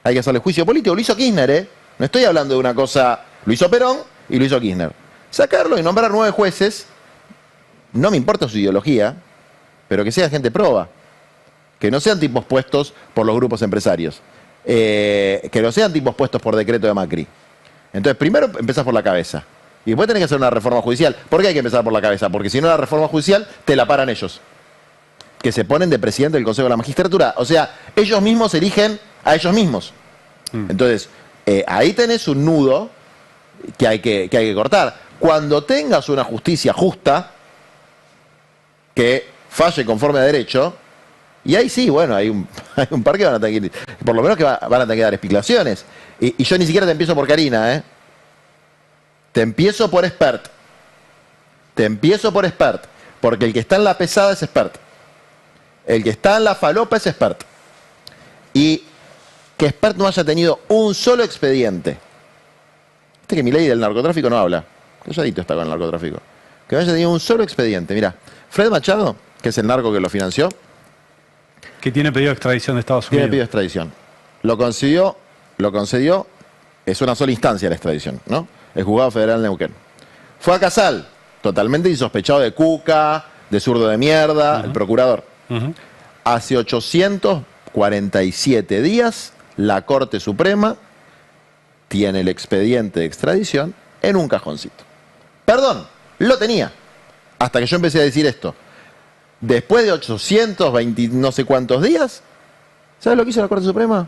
Hay que hacerle juicio político. Lo hizo Kirchner, ¿eh? No estoy hablando de una cosa... Lo hizo Perón y lo hizo Kirchner. Sacarlo y nombrar 9 jueces, no me importa su ideología, pero que sean gente proba. Que no sean tipos puestos por los grupos empresarios. Que no sean tipos puestos por decreto de Macri. Entonces, primero empezás por la cabeza. Y después tenés que hacer una reforma judicial. ¿Por qué hay que empezar por la cabeza? Porque si no, la reforma judicial te la paran ellos. Que se ponen de presidente del Consejo de la Magistratura. O sea, ellos mismos eligen a ellos mismos. Entonces, ahí tenés un nudo que hay que cortar. Cuando tengas una justicia justa, que falle conforme a derecho, y ahí sí, bueno, hay un par que van a tener que ir, por lo menos que van a tener que dar explicaciones. Y yo ni siquiera te empiezo por Karina, ¿eh? Te empiezo por expert. Porque el que está en la pesada es expert. El que está en la falopa es expert. Y que expert no haya tenido un solo expediente. Que Milei del narcotráfico no habla. Calladito está con el narcotráfico. Que no haya tenido un solo expediente. Mira, Fred Machado, que es el narco que lo financió, que tiene pedido de extradición de Estados Unidos. Tiene pedido de extradición. Lo concedió, es una sola instancia la extradición, ¿no? El juzgado federal de Neuquén. Fue a Casal, totalmente insospechado de Cuca, de zurdo de mierda, el procurador. Hace 847 días, la Corte Suprema tiene el expediente de extradición en un cajoncito. Perdón, lo tenía. Hasta que yo empecé a decir esto. Después de 820 no sé cuántos días, ¿sabes lo que hizo la Corte Suprema?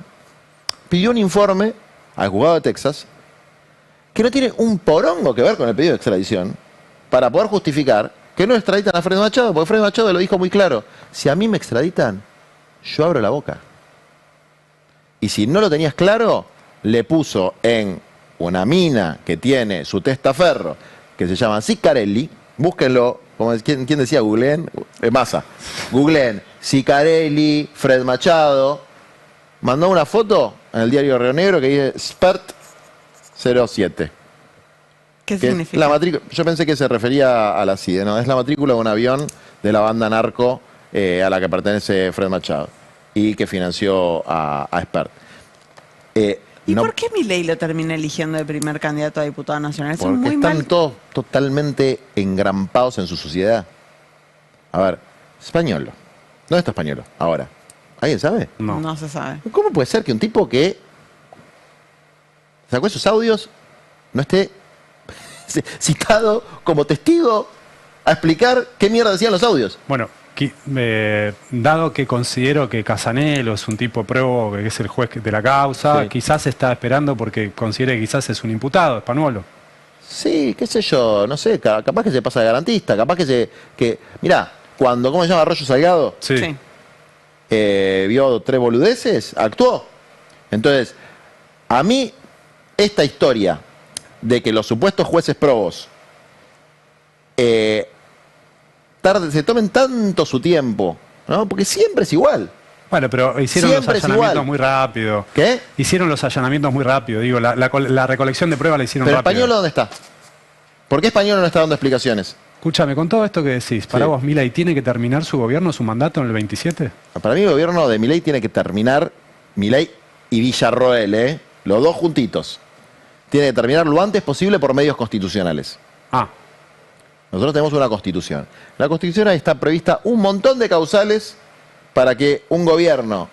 Pidió un informe al juzgado de Texas, que no tiene un porongo que ver con el pedido de extradición, para poder justificar que no extraditan a Fred Machado, porque Fred Machado lo dijo muy claro: si a mí me extraditan, yo abro la boca. Y si no lo tenías claro, le puso en una mina que tiene su testaferro, que se llama Ciccarelli, búsquenlo, como ¿quién decía? Googleen, Massa, googleen Ciccarelli, Fred Machado, mandó una foto en el diario Río Negro que dice Spert 07. ¿Qué significa? Yo pensé que se refería a la CIDE, no, es la matrícula de un avión de la banda narco a la que pertenece Fred Machado y que financió a Spert. ¿Y por qué Milei lo termina eligiendo de primer candidato a diputado nacional? Eso es Porque muy están mal. todos totalmente engrampados en su sociedad. A ver, Españolo. ¿Dónde está Españolo ahora? ¿Alguien sabe? No se sabe. ¿Cómo puede ser que un tipo que sacó esos audios no esté citado como testigo a explicar qué mierda decían los audios? Bueno, dado que considero que Casanelo es un tipo prófugo, que es el juez de la causa, Sí. quizás está esperando porque considere que quizás es un imputado, Españolo. Sí, qué sé yo, no sé, capaz que se pasa de garantista, capaz que mirá, cuando, ¿cómo se llama? Arroyo Salgado, Sí. vio 3 boludeces, actuó. Entonces, a mí, esta historia de que los supuestos jueces probos se tomen tanto su tiempo, ¿no? Porque siempre es igual. Bueno, pero hicieron Siempre los es allanamientos igual. muy rápido. ¿Qué? Hicieron los allanamientos muy rápido. Digo, la recolección de pruebas la hicieron Pero rápido. Españolo, ¿dónde está? ¿Por qué Españolo no está dando explicaciones? Escúchame, con todo esto que decís, ¿para vos Milei tiene que terminar su gobierno, su mandato en el 27? Para mí el gobierno de Milei tiene que terminar, Milei y Villarroel, los dos juntitos. Tiene que terminar lo antes posible por medios constitucionales. Nosotros tenemos una constitución. La constitución ahí está prevista un montón de causales para que un gobierno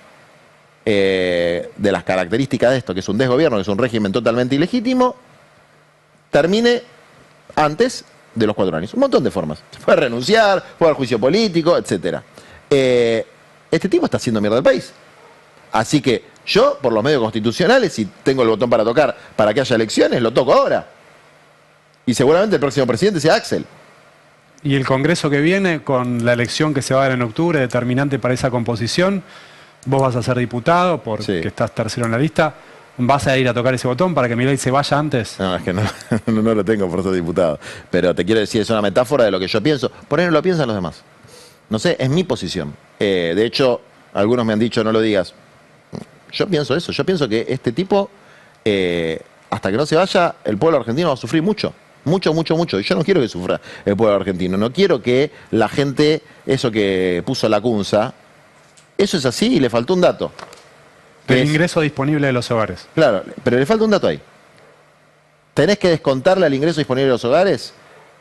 de las características de esto, que es un desgobierno, que es un régimen totalmente ilegítimo, termine antes de los 4 años. Un montón de formas. Se puede renunciar, puede haber juicio político, etc. Este tipo está haciendo mierda al país. Así que yo, por los medios constitucionales, si tengo el botón para tocar para que haya elecciones, lo toco ahora. Y seguramente el próximo presidente sea Axel. Y el Congreso que viene, con la elección que se va a dar en octubre, determinante para esa composición, vos vas a ser diputado porque estás tercero en la lista. ¿Vas a ir a tocar ese botón para que Milei se vaya antes? No, es que no lo tengo por ser diputado. Pero te quiero decir, es una metáfora de lo que yo pienso. Por ahí no lo piensan los demás. No sé, es mi posición. De hecho, algunos me han dicho, no lo digas. Yo pienso eso. Yo pienso que este tipo, hasta que no se vaya, el pueblo argentino va a sufrir mucho. Mucho, mucho, mucho. Y yo no quiero que sufra el pueblo argentino. No quiero que la gente, eso que puso la Cunza, eso es así y le faltó un dato. El ingreso disponible de los hogares. Claro, pero le falta un dato ahí. Tenés que descontarle al ingreso disponible de los hogares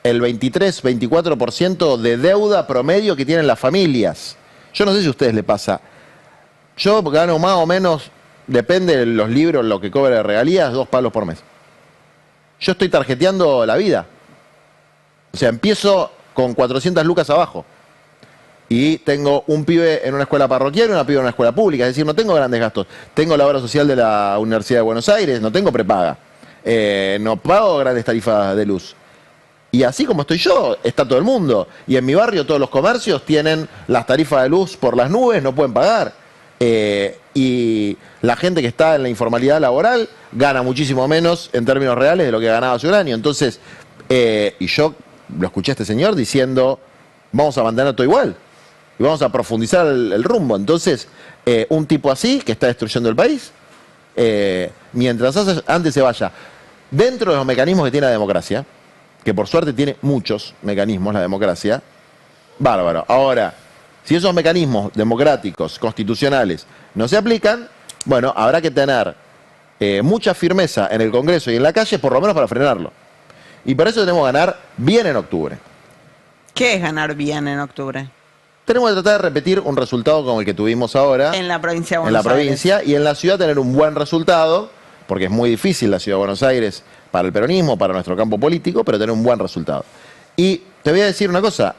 el 23-24% de deuda promedio que tienen las familias. Yo no sé si a ustedes les pasa. Yo gano más o menos, depende de los libros, lo que cobre de regalías, 2 palos por mes. Yo estoy tarjeteando la vida. O sea, empiezo con 400 lucas abajo. Y tengo un pibe en una escuela parroquial y una pibe en una escuela pública. Es decir, no tengo grandes gastos. Tengo la obra social de la Universidad de Buenos Aires, no tengo prepaga. No pago grandes tarifas de luz. Y así como estoy yo, está todo el mundo. Y en mi barrio todos los comercios tienen las tarifas de luz por las nubes, no pueden pagar. Y la gente que está en la informalidad laboral gana muchísimo menos en términos reales de lo que ganaba hace un año. Entonces, y yo lo escuché a este señor diciendo, vamos a mantener todo igual. Y vamos a profundizar el rumbo. Entonces, un tipo así, que está destruyendo el país, mientras antes se vaya, dentro de los mecanismos que tiene la democracia, que por suerte tiene muchos mecanismos la democracia, bárbaro. Ahora, si esos mecanismos democráticos, constitucionales, no se aplican, bueno, habrá que tener mucha firmeza en el Congreso y en la calle, por lo menos para frenarlo. Y para eso tenemos que ganar bien en octubre. ¿Qué es ganar bien en octubre? Tenemos que tratar de repetir un resultado como el que tuvimos ahora. En la provincia de En la Buenos Aires. provincia y en la ciudad tener un buen resultado, porque es muy difícil la ciudad de Buenos Aires para el peronismo, para nuestro campo político, pero tener un buen resultado. Y te voy a decir una cosa,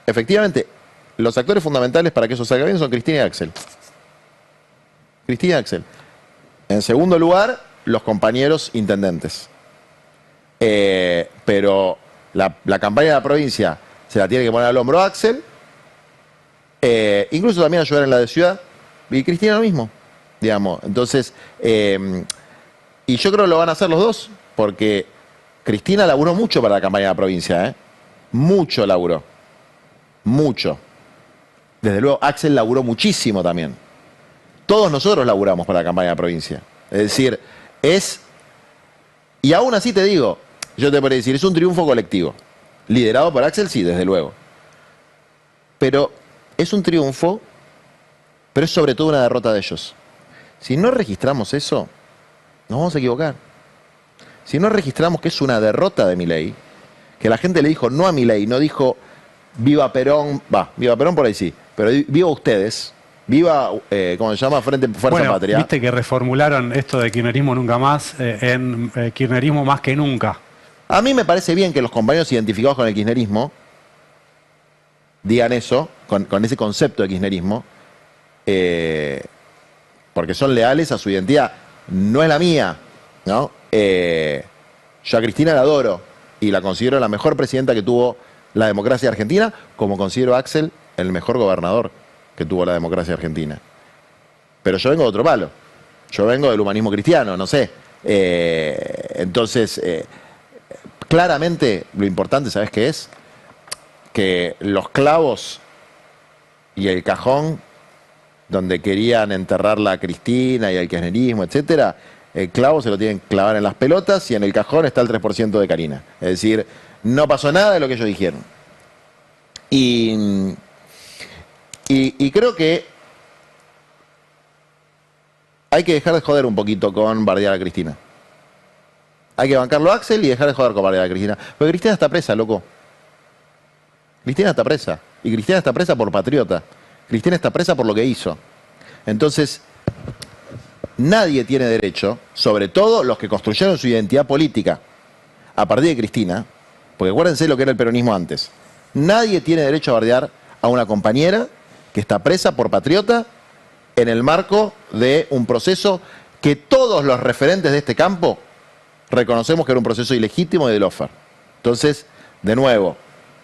efectivamente, los actores fundamentales para que eso salga bien son Cristina y Axel. Cristina y Axel. En segundo lugar, los compañeros intendentes. Pero la campaña de la provincia se la tiene que poner al hombro Axel, incluso también ayudar en la de ciudad, y Cristina lo mismo, digamos. Entonces, y yo creo que lo van a hacer los dos, porque Cristina laburó mucho para la campaña de la provincia, mucho laburó, mucho. Desde luego, Axel laburó muchísimo también. Todos nosotros laburamos para la campaña de la provincia. Es decir, y aún así te digo, yo te podría decir, es un triunfo colectivo. Liderado por Axel, sí, desde luego. Pero es un triunfo, pero es sobre todo una derrota de ellos. Si no registramos eso, nos vamos a equivocar. Si no registramos que es una derrota de Milei, que la gente le dijo no a Milei, no dijo viva Perón, viva Perón por ahí sí, pero viva ustedes, viva, ¿cómo se llama? Fuerza Patria. Viste que reformularon esto de kirchnerismo nunca más en kirchnerismo más que nunca. A mí me parece bien que los compañeros identificados con el kirchnerismo digan eso, con ese concepto de kirchnerismo, porque son leales a su identidad. No es la mía, ¿no? Yo a Cristina la adoro y la considero la mejor presidenta que tuvo la democracia argentina, como considero a Axel el mejor gobernador que tuvo la democracia argentina. Pero yo vengo de otro palo. Yo vengo del humanismo cristiano, no sé. Entonces, claramente lo importante, ¿sabes qué es? Que los clavos y el cajón donde querían enterrarla a Cristina y el kirchnerismo, etcétera, el clavo se lo tienen que clavar en las pelotas y en el cajón está el 3% de Karina. Es decir, no pasó nada de lo que ellos dijeron. Y creo que hay que dejar de joder un poquito con bardear a Cristina. Hay que bancarlo a Axel y dejar de joder con bardear a Cristina. Porque Cristina está presa, loco. Cristina está presa. Y Cristina está presa por patriota. Cristina está presa por lo que hizo. Entonces, nadie tiene derecho, sobre todo los que construyeron su identidad política a partir de Cristina, porque acuérdense lo que era el peronismo antes. Nadie tiene derecho a bardear a una compañera que está presa por patriota en el marco de un proceso que todos los referentes de este campo reconocemos que era un proceso ilegítimo y de lofer. Entonces, de nuevo,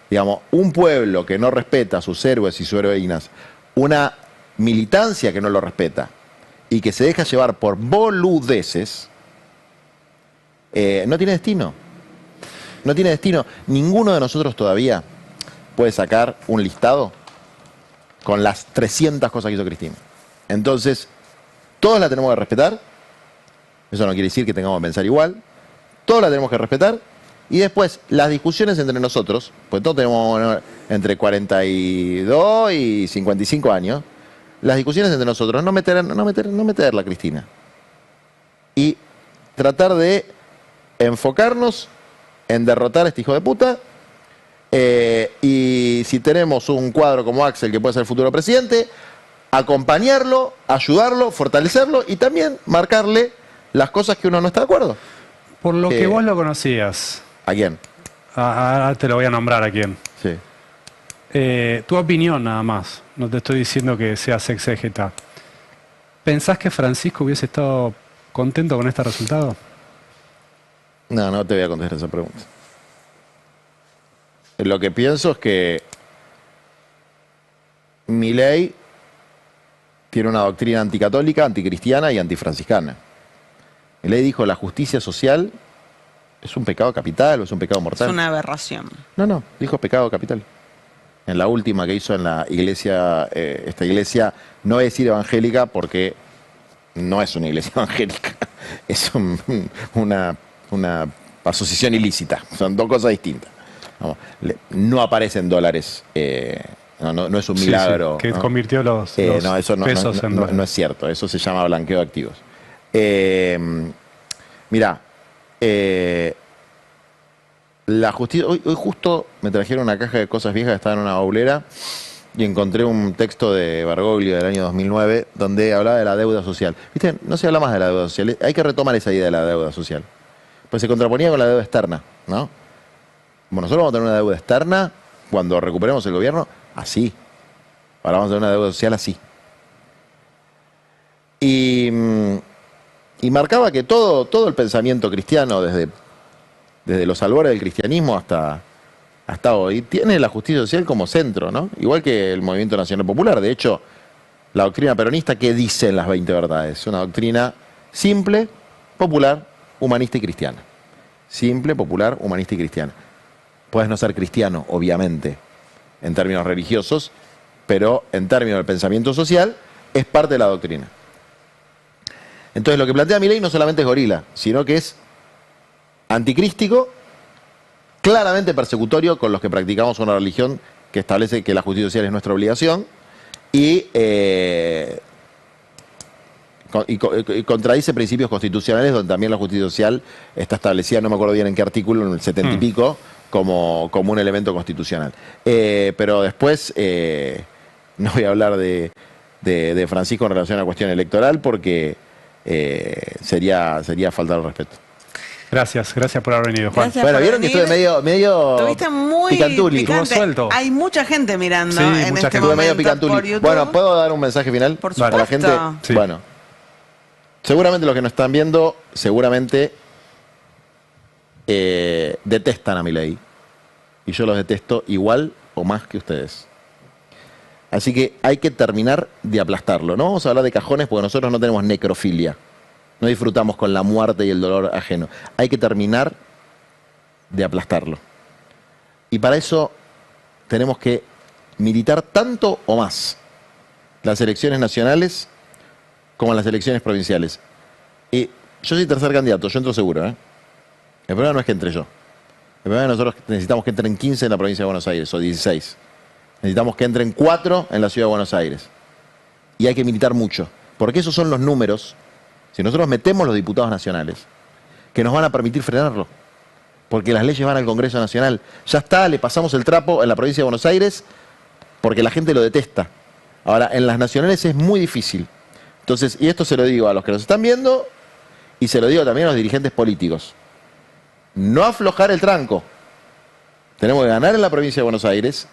digamos, un pueblo que no respeta a sus héroes y sus heroínas, una militancia que no lo respeta y que se deja llevar por boludeces, no tiene destino. No tiene destino. Ninguno de nosotros todavía puede sacar un listado con las 300 cosas que hizo Cristina. Entonces, todos la tenemos que respetar. Eso no quiere decir que tengamos que pensar igual. Todos la tenemos que respetar. Y después, las discusiones entre nosotros, pues todos tenemos entre 42 y 55 años, las discusiones entre nosotros, no meterla a Cristina. Y tratar de enfocarnos en derrotar a este hijo de puta. Y si tenemos un cuadro como Axel, que puede ser el futuro presidente, acompañarlo, ayudarlo, fortalecerlo y también marcarle las cosas que uno no está de acuerdo. Por lo que vos lo conocías. ¿A quién? Te lo voy a nombrar a quién. Sí. Tu opinión nada más, no te estoy diciendo que seas exégeta. ¿Pensás que Francisco hubiese estado contento con este resultado? No, no te voy a contestar esa pregunta. Lo que pienso es que Milei tiene una doctrina anticatólica, anticristiana y antifranciscana. Milei dijo la justicia social es un pecado capital o es un pecado mortal. Es una aberración. No, dijo pecado capital. En la última que hizo en la iglesia, esta iglesia, no voy a decir evangélica porque no es una iglesia evangélica, es una asociación ilícita, son dos cosas distintas. No aparecen dólares, no es un milagro. Sí, que ¿no? Convirtió los no, eso pesos en dólares. No es cierto, eso se llama blanqueo de activos. Mirá, la justicia. Hoy justo me trajeron una caja de cosas viejas que estaban en una baulera y encontré un texto de Bergoglio del año 2009 donde hablaba de la deuda social. ¿Viste? No se habla más de la deuda social. Hay que retomar esa idea de la deuda social. Pues se contraponía con la deuda externa, ¿no? Bueno, nosotros vamos a tener una deuda externa cuando recuperemos el gobierno así. Ahora vamos a tener una deuda social así. Y y marcaba que todo el pensamiento cristiano, desde los albores del cristianismo hasta hoy, tiene la justicia social como centro, ¿no? Igual que el Movimiento Nacional Popular. De hecho, la doctrina peronista, ¿qué dicen las 20 verdades? Una doctrina simple, popular, humanista y cristiana. Simple, popular, humanista y cristiana. Puedes no ser cristiano, obviamente, en términos religiosos, pero en términos del pensamiento social, es parte de la doctrina. Entonces, lo que plantea Milei no solamente es gorila, sino que es anticrístico, claramente persecutorio con los que practicamos una religión que establece que la justicia social es nuestra obligación y contradice principios constitucionales donde también la justicia social está establecida, no me acuerdo bien en qué artículo, en el 70 y pico, como un elemento constitucional. Pero después no voy a hablar de Francisco en relación a la cuestión electoral porque sería faltar al respeto. Gracias por haber venido, Juan. Gracias bueno, por vieron venir. que estuve medio Estuviste muy picantuli. picante. Suelto. Hay mucha gente mirando Sí, en mucha este gente. Estuve medio momento picantuli. por YouTube. Bueno, ¿puedo dar un mensaje final Por a la gente? supuesto. Sí. Bueno, seguramente los que nos están viendo, seguramente detestan a Milei. Y yo los detesto igual o más que ustedes. Así que hay que terminar de aplastarlo. No vamos a hablar de cajones porque nosotros no tenemos necrofilia. No disfrutamos con la muerte y el dolor ajeno. Hay que terminar de aplastarlo. Y para eso tenemos que militar tanto o más las elecciones nacionales como las elecciones provinciales. Y yo soy tercer candidato, yo entro seguro. El problema no es que entre yo. El problema es que nosotros necesitamos que entren 15 en la provincia de Buenos Aires, o 16. Necesitamos que entren 4 en la ciudad de Buenos Aires. Y hay que militar mucho, porque esos son los números, si nosotros metemos los diputados nacionales, que nos van a permitir frenarlo. Porque las leyes van al Congreso Nacional. Ya está, le pasamos el trapo en la provincia de Buenos Aires, porque la gente lo detesta. Ahora, en las nacionales es muy difícil. Entonces, y esto se lo digo a los que nos están viendo, y se lo digo también a los dirigentes políticos. No aflojar el tranco. Tenemos que ganar en la provincia de Buenos Aires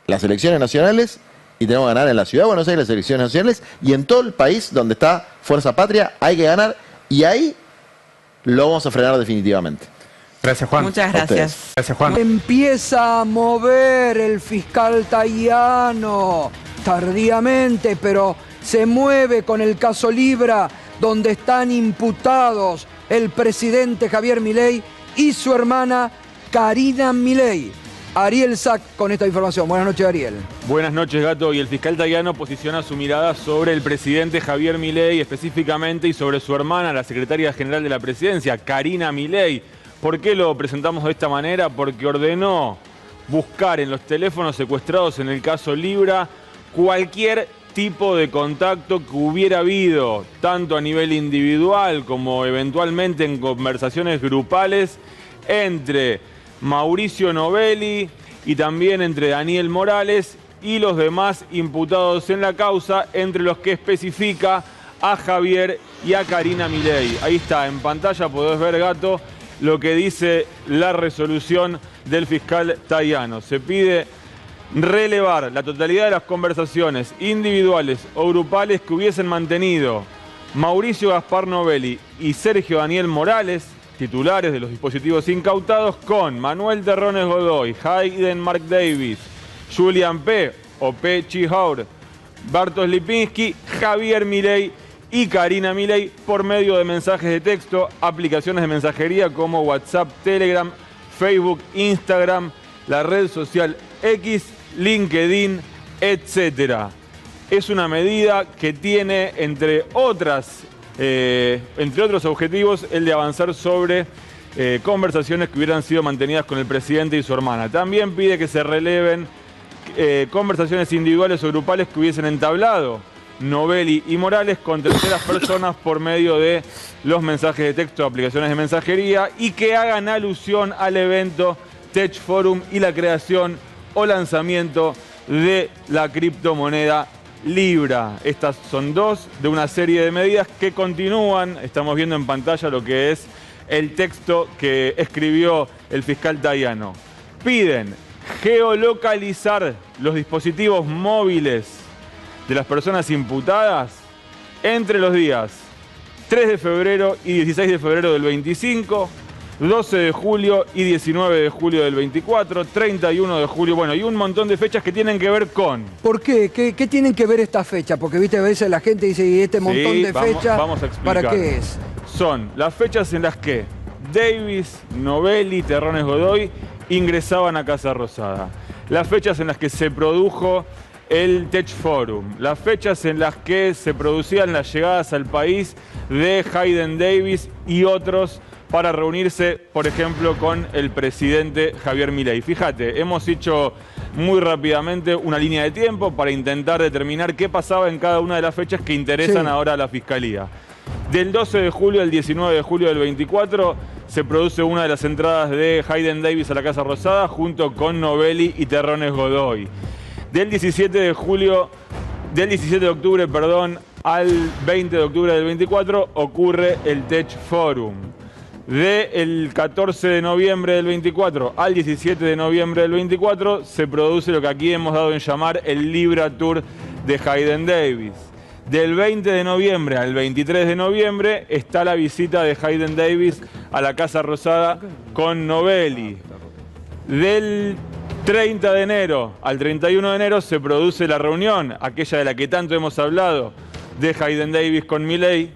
las elecciones nacionales y tenemos que ganar en la ciudad de Buenos Aires las elecciones nacionales y en todo el país donde está Fuerza Patria hay que ganar y ahí lo vamos a frenar definitivamente. Gracias, Juan. Muchas gracias. Gracias, Juan. Empieza a mover el fiscal Tayano, tardíamente, pero se mueve con el caso Libra, donde están imputados el presidente Javier Milei y su hermana Karina Milei. Ariel Sack con esta información. Buenas noches, Ariel. Buenas noches, Gato. Y el fiscal Tayano posiciona su mirada sobre el presidente Javier Milei específicamente y sobre su hermana, la secretaria general de la presidencia, Karina Milei. ¿Por qué lo presentamos de esta manera? Porque ordenó buscar en los teléfonos secuestrados en el caso Libra cualquier tipo de contacto que hubiera habido, tanto a nivel individual como eventualmente en conversaciones grupales, entre Mauricio Novelli y también entre Daniel Morales y los demás imputados en la causa, entre los que especifica a Javier y a Karina Milei. Ahí está, en pantalla podés ver, Gato, lo que dice la resolución del fiscal Tayano. Se pide relevar la totalidad de las conversaciones individuales o grupales que hubiesen mantenido Mauricio Gaspar Novelli y Sergio Daniel Morales, titulares de los dispositivos incautados, con Manuel Terrones Godoy, Hayden Mark Davis, Julian P. o P. Chihaur, Bartosz Lipinski, Javier Milei y Karina Milei por medio de mensajes de texto, aplicaciones de mensajería como WhatsApp, Telegram, Facebook, Instagram, la red social X, LinkedIn, etc. Es una medida que tiene, entre otros objetivos, el de avanzar sobre conversaciones que hubieran sido mantenidas con el presidente y su hermana. También pide que se releven conversaciones individuales o grupales que hubiesen entablado Novelli y Morales con terceras personas por medio de los mensajes de texto, aplicaciones de mensajería, y que hagan alusión al evento Tech Forum y la creación o lanzamiento de la criptomoneda Libra. Estas son dos de una serie de medidas que continúan. Estamos viendo en pantalla lo que es el texto que escribió el fiscal Tayano. Piden geolocalizar los dispositivos móviles de las personas imputadas entre los días 3 de febrero y 16 de febrero del 25, 12 de julio y 19 de julio del 24, 31 de julio, bueno, y un montón de fechas que tienen que ver con... ¿Por qué? ¿Qué tienen que ver estas fechas? Porque, viste, a veces la gente dice, ¿y este montón de fechas vamos a explicar. para qué es? Son las fechas en las que Davis, Novelli, Terrones Godoy ingresaban a Casa Rosada. Las fechas en las que se produjo el Tech Forum. Las fechas en las que se producían las llegadas al país de Hayden Davis y otros para reunirse, por ejemplo, con el presidente Javier Milei. Fíjate, hemos hecho muy rápidamente una línea de tiempo para intentar determinar qué pasaba en cada una de las fechas que interesan ahora a la Fiscalía. Del 12 de julio al 19 de julio del 24 se produce una de las entradas de Hayden Davis a la Casa Rosada junto con Novelli y Terrones Godoy. Del 17 de octubre, al 20 de octubre del 24 ocurre el Tech Forum. Del 14 de noviembre del 24 al 17 de noviembre del 24 se produce lo que aquí hemos dado en llamar el Libra Tour de Hayden Davis. Del 20 de noviembre al 23 de noviembre está la visita de Hayden Davis a la Casa Rosada con Novelli. Del 30 de enero al 31 de enero se produce la reunión, aquella de la que tanto hemos hablado, de Hayden Davis con Milei.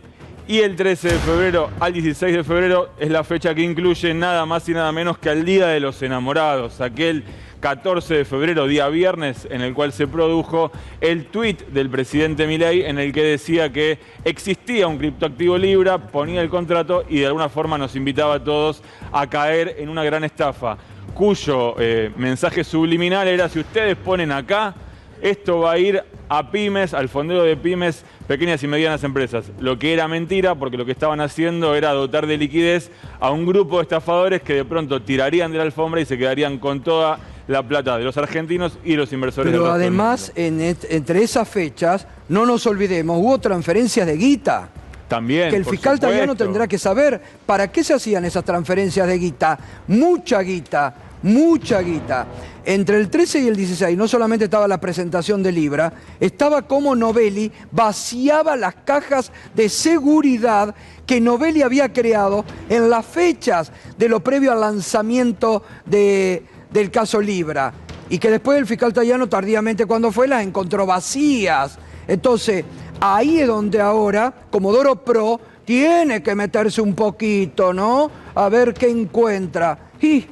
Y el 13 de febrero al 16 de febrero es la fecha que incluye nada más y nada menos que al Día de los Enamorados, aquel 14 de febrero, día viernes, en el cual se produjo el tuit del presidente Milei en el que decía que existía un criptoactivo Libra, ponía el contrato y de alguna forma nos invitaba a todos a caer en una gran estafa, cuyo mensaje subliminal era: si ustedes ponen acá, esto va a ir a pymes, al fondeo de pymes, pequeñas y medianas empresas. Lo que era mentira, porque lo que estaban haciendo era dotar de liquidez a un grupo de estafadores que de pronto tirarían de la alfombra y se quedarían con toda la plata de los argentinos y los inversores del Pero resto del además, entre esas fechas, no nos olvidemos, hubo transferencias de guita. También, que el fiscal Tajano tendrá que saber para qué se hacían esas transferencias de guita. Mucha guita. Mucha guita. Entre el 13 y el 16 no solamente estaba la presentación de Libra, estaba como Novelli vaciaba las cajas de seguridad que Novelli había creado en las fechas de lo previo al lanzamiento del caso Libra, y que después el fiscal Tajano tardíamente, cuando fue, las encontró vacías. Entonces ahí es donde ahora Comodoro Pro tiene que meterse un poquito, ¿no? A ver qué encuentra. Y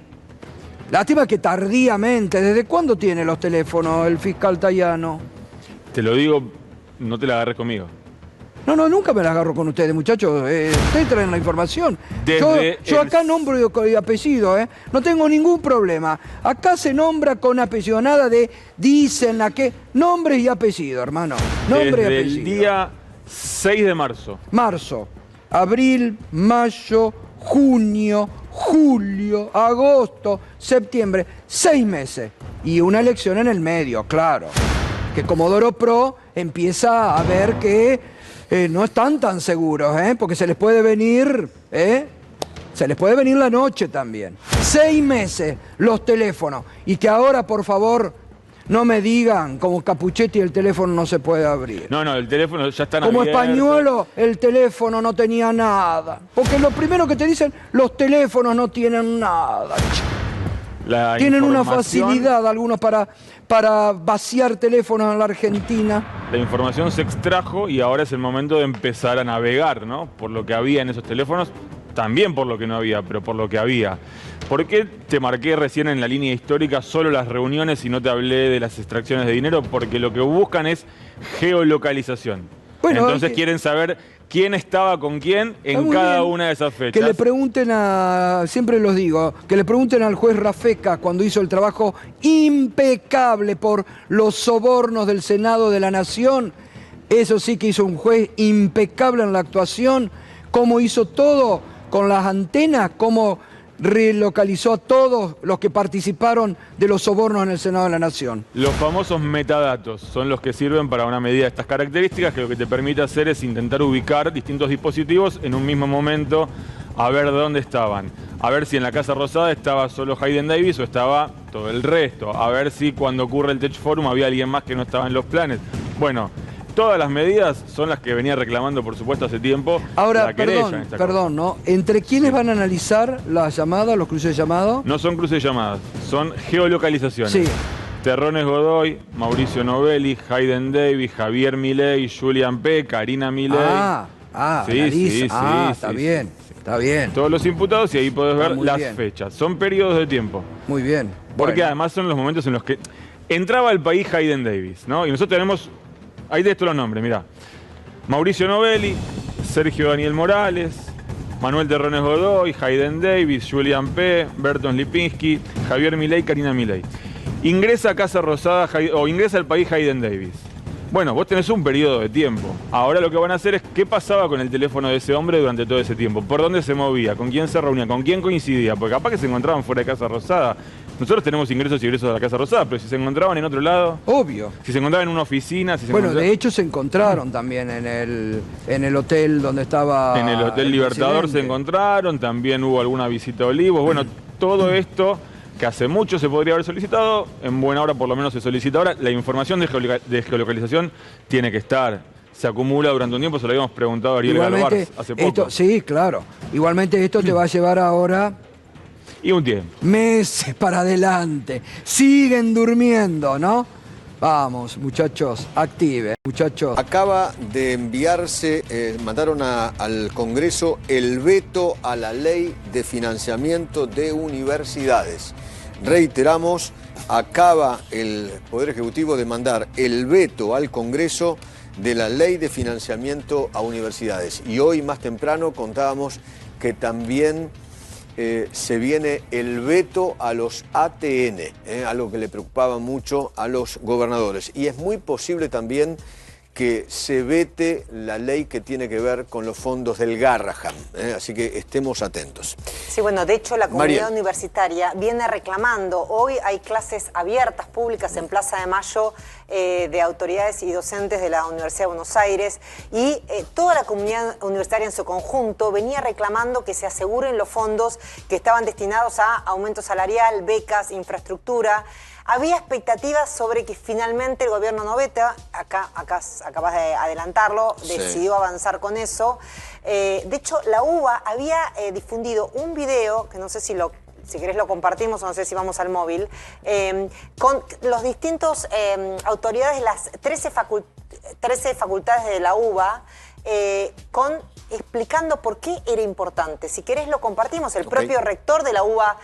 lástima que tardíamente. ¿Desde cuándo tiene los teléfonos el fiscal Tajano? Te lo digo, no te la agarres conmigo. No, nunca me la agarro con ustedes, muchachos. Ustedes traen la información. Yo acá nombro y apellido, ¿eh? No tengo ningún problema. Acá se nombra con apellido, nada de dicen a qué. Nombre y apellido, hermano. Nombre y apellido. El día 6 de marzo. Marzo, abril, mayo, junio, julio, agosto, septiembre, 6 meses. Y una elección en el medio, claro. Que Comodoro Pro empieza a ver que no están tan seguros, porque se les puede venir, se les puede venir la noche también. 6 meses los teléfonos. Y que ahora, por favor, no me digan, como Capuchetti, el teléfono no se puede abrir. No, el teléfono ya está como Españuelo, el teléfono no tenía nada. Porque lo primero que te dicen, los teléfonos no tienen nada. Tienen una facilidad algunos para vaciar teléfonos en la Argentina. La información se extrajo y ahora es el momento de empezar a navegar, ¿no? Por lo que había en esos teléfonos, también por lo que no había, pero por lo que había. ¿Por qué te marqué recién en la línea histórica solo las reuniones y no te hablé de las extracciones de dinero? Porque lo que buscan es geolocalización. Bueno, entonces quieren saber quién estaba con quién en cada una de esas fechas. Que le pregunten siempre los digo, que le pregunten al juez Rafeca cuando hizo el trabajo impecable por los sobornos del Senado de la Nación. Eso sí que hizo un juez impecable en la actuación, cómo hizo todo con las antenas, cómo relocalizó a todos los que participaron de los sobornos en el Senado de la Nación. Los famosos metadatos son los que sirven para una medida de estas características, que lo que te permite hacer es intentar ubicar distintos dispositivos en un mismo momento, a ver dónde estaban. A ver si en la Casa Rosada estaba solo Hayden Davis o estaba todo el resto. A ver si cuando ocurre el Tech Forum había alguien más que no estaba en los planes. Bueno, todas las medidas son las que venía reclamando, por supuesto, hace tiempo. Ahora, la querella en esta perdón, ¿no? ¿Entre quiénes van a analizar las llamadas, los cruces de llamado? No son cruces de llamadas, son geolocalizaciones. Sí. Terrones Godoy, Mauricio Novelli, Hayden Davis, Javier Milei, Julian P., Karina Milei. Está bien, está bien. Todos los imputados y ahí podés ver las bien. fechas. Son periodos de tiempo. Muy bien. Porque además son los momentos en los que entraba al país Hayden Davis, ¿no? Y nosotros tenemos, ahí de estos los nombres, mirá. Mauricio Novelli, Sergio Daniel Morales, Manuel Terrones Godoy, Hayden Davis, Julian P., Berton Lipinski, Javier Milei, Karina Milei. Ingresa a Casa Rosada o ingresa al país Hayden Davis. Bueno, vos tenés un periodo de tiempo. Ahora lo que van a hacer es qué pasaba con el teléfono de ese hombre durante todo ese tiempo. ¿Por dónde se movía? ¿Con quién se reunía? ¿Con quién coincidía? Porque capaz que se encontraban fuera de Casa Rosada. Nosotros tenemos ingresos y egresos de la Casa Rosada, pero si se encontraban en otro lado... Obvio. Si se encontraban en una oficina... Si se bueno, de hecho se encontraron también en el hotel donde estaba... En el Hotel Libertador se encontraron, también hubo alguna visita a Olivos. Bueno, todo esto... que hace mucho se podría haber solicitado, en buena hora por lo menos se solicita ahora. La información de geolocalización tiene que estar, se acumula durante un tiempo, se lo habíamos preguntado a Ariel Galvarz hace poco. Sí, claro. Igualmente esto te va a llevar ahora... Y un tiempo. Meses para adelante. Siguen durmiendo, ¿no? Vamos, muchachos, active, muchachos. Acaba de enviarse, mandaron al Congreso el veto a la ley de financiamiento de universidades. Reiteramos, acaba el Poder Ejecutivo de mandar el veto al Congreso de la ley de financiamiento a universidades. Y hoy más temprano contábamos que también se viene el veto a los ATN, algo que le preocupaba mucho a los gobernadores. Y es muy posible también que se vete la ley que tiene que ver con los fondos del Garrahan, así que estemos atentos. Sí, bueno, de hecho la comunidad Mariel. universitaria viene reclamando, hoy hay clases abiertas, públicas en Plaza de Mayo de autoridades y docentes de la Universidad de Buenos Aires y toda la comunidad universitaria en su conjunto venía reclamando que se aseguren los fondos que estaban destinados a aumento salarial, becas, infraestructura. Había expectativas sobre que finalmente el gobierno Noveta, acá acabas de adelantarlo, decidió avanzar con eso. De hecho, la UBA había difundido un video, que no sé si querés lo compartimos o no sé si vamos al móvil, con los distintos autoridades de las 13 facultades de la UBA, explicando por qué era importante. Si querés lo compartimos. El propio rector de la UBA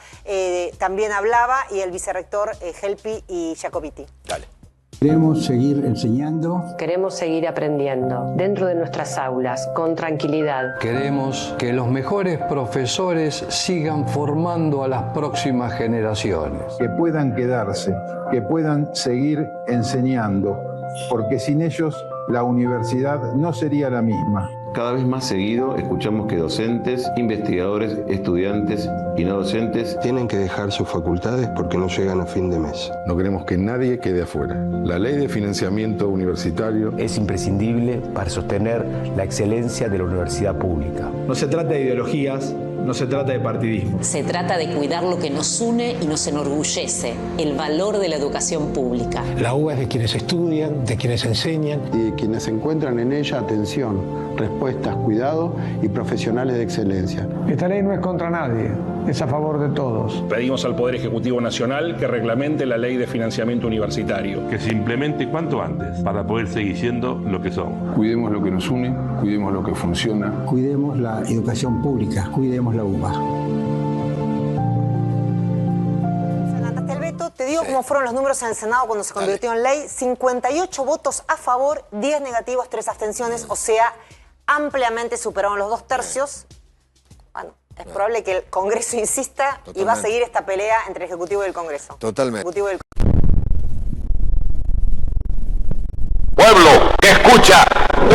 también hablaba y el vicerrector Helpi y Jacobiti. Dale. Queremos seguir enseñando. Queremos seguir aprendiendo dentro de nuestras aulas, con tranquilidad. Queremos que los mejores profesores sigan formando a las próximas generaciones. Que puedan quedarse, que puedan seguir enseñando, porque sin ellos la universidad no sería la misma. Cada vez más seguido escuchamos que docentes, investigadores, estudiantes y no docentes tienen que dejar sus facultades porque no llegan a fin de mes. No queremos que nadie quede afuera. La ley de financiamiento universitario es imprescindible para sostener la excelencia de la universidad pública. No se trata de ideologías, no se trata de partidismo. Se trata de cuidar lo que nos une y nos enorgullece, el valor de la educación pública. La UBA es de quienes estudian, de quienes enseñan. Y de quienes encuentran en ella atención, respuestas, cuidado y profesionales de excelencia. Esta ley no es contra nadie, es a favor de todos. Pedimos al Poder Ejecutivo Nacional que reglamente la ley de financiamiento universitario. Que se implemente cuanto antes para poder seguir siendo lo que somos. Cuidemos lo que nos une, cuidemos lo que funciona. Cuidemos la educación pública, cuidemos la UBA. Adelantaste el veto, te digo cómo fueron los números en el Senado cuando se convirtió en ley. 58 votos a favor, 10 negativos, 3 abstenciones, o sea, ampliamente superaron los 2 tercios. Bueno, es probable que el Congreso insista y va a seguir esta pelea entre el Ejecutivo y el Congreso. Totalmente. Pueblo que escucha,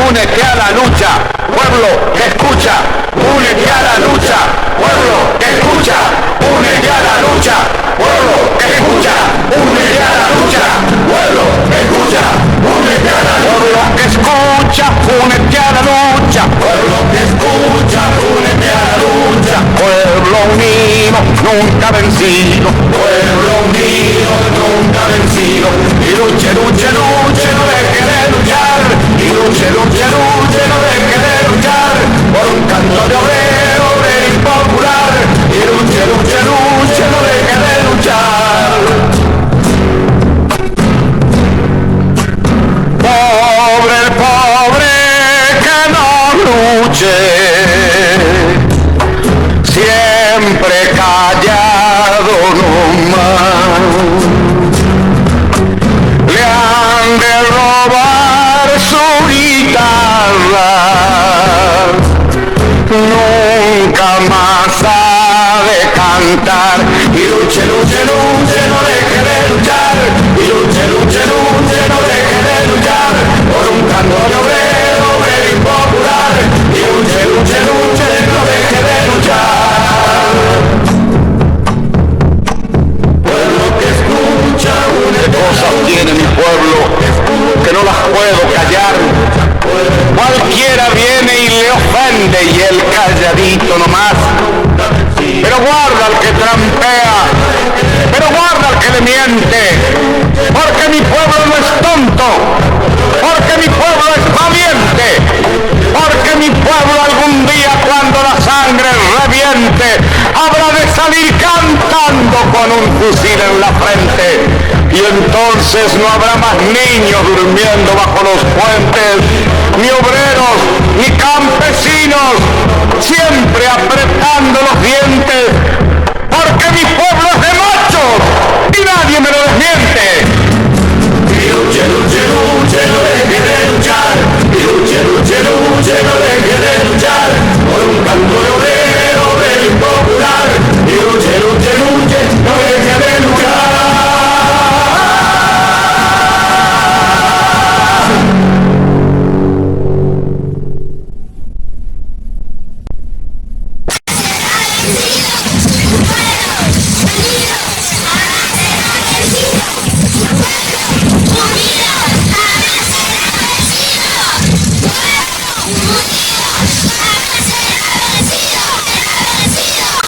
únete a la lucha. Pueblo que escucha, únete a la lucha. Pueblo que escucha, únete a la lucha. Pueblo que escucha, únete a la lucha. Pueblo que escucha, únete a la lucha. Pueblo que escucha, únete a la lucha. Pueblo que escucha, únete a la lucha. Pueblo unido, nunca vencido. Pueblo unido, nunca vencido. Y luche, luche, luche, no deje de luchar. Y luche, luche, luche, no deje de luchar por un canto de obrero, obrero impopular. Y luche, luche, luche, no deje de luchar. Pobre el pobre que no luche, siempre callado nomás. Le han de robar su guitarra, nunca más ha de cantar. Y luche, luche, luche, no deje de luchar. Y luche, luche, luche, no deje de luchar por un canto de obrero, obrero impopular. Y luche, luche, luche, no deje de luchar. Pueblo que escucha, una cosas tiene mi pueblo que no las puedo callar. Cualquiera viene y le ofende y él calladito nomás. Pero guarda al que trampea, pero guarda al que le miente, porque mi pueblo no es tonto, porque mi pueblo es valiente, porque mi pueblo algún día cuando la sangre reviente habrá de salir cantando con un fusil en la frente. Y entonces no habrá más niños durmiendo bajo los puentes, ni obreros, ni campesinos, siempre apretando los dientes,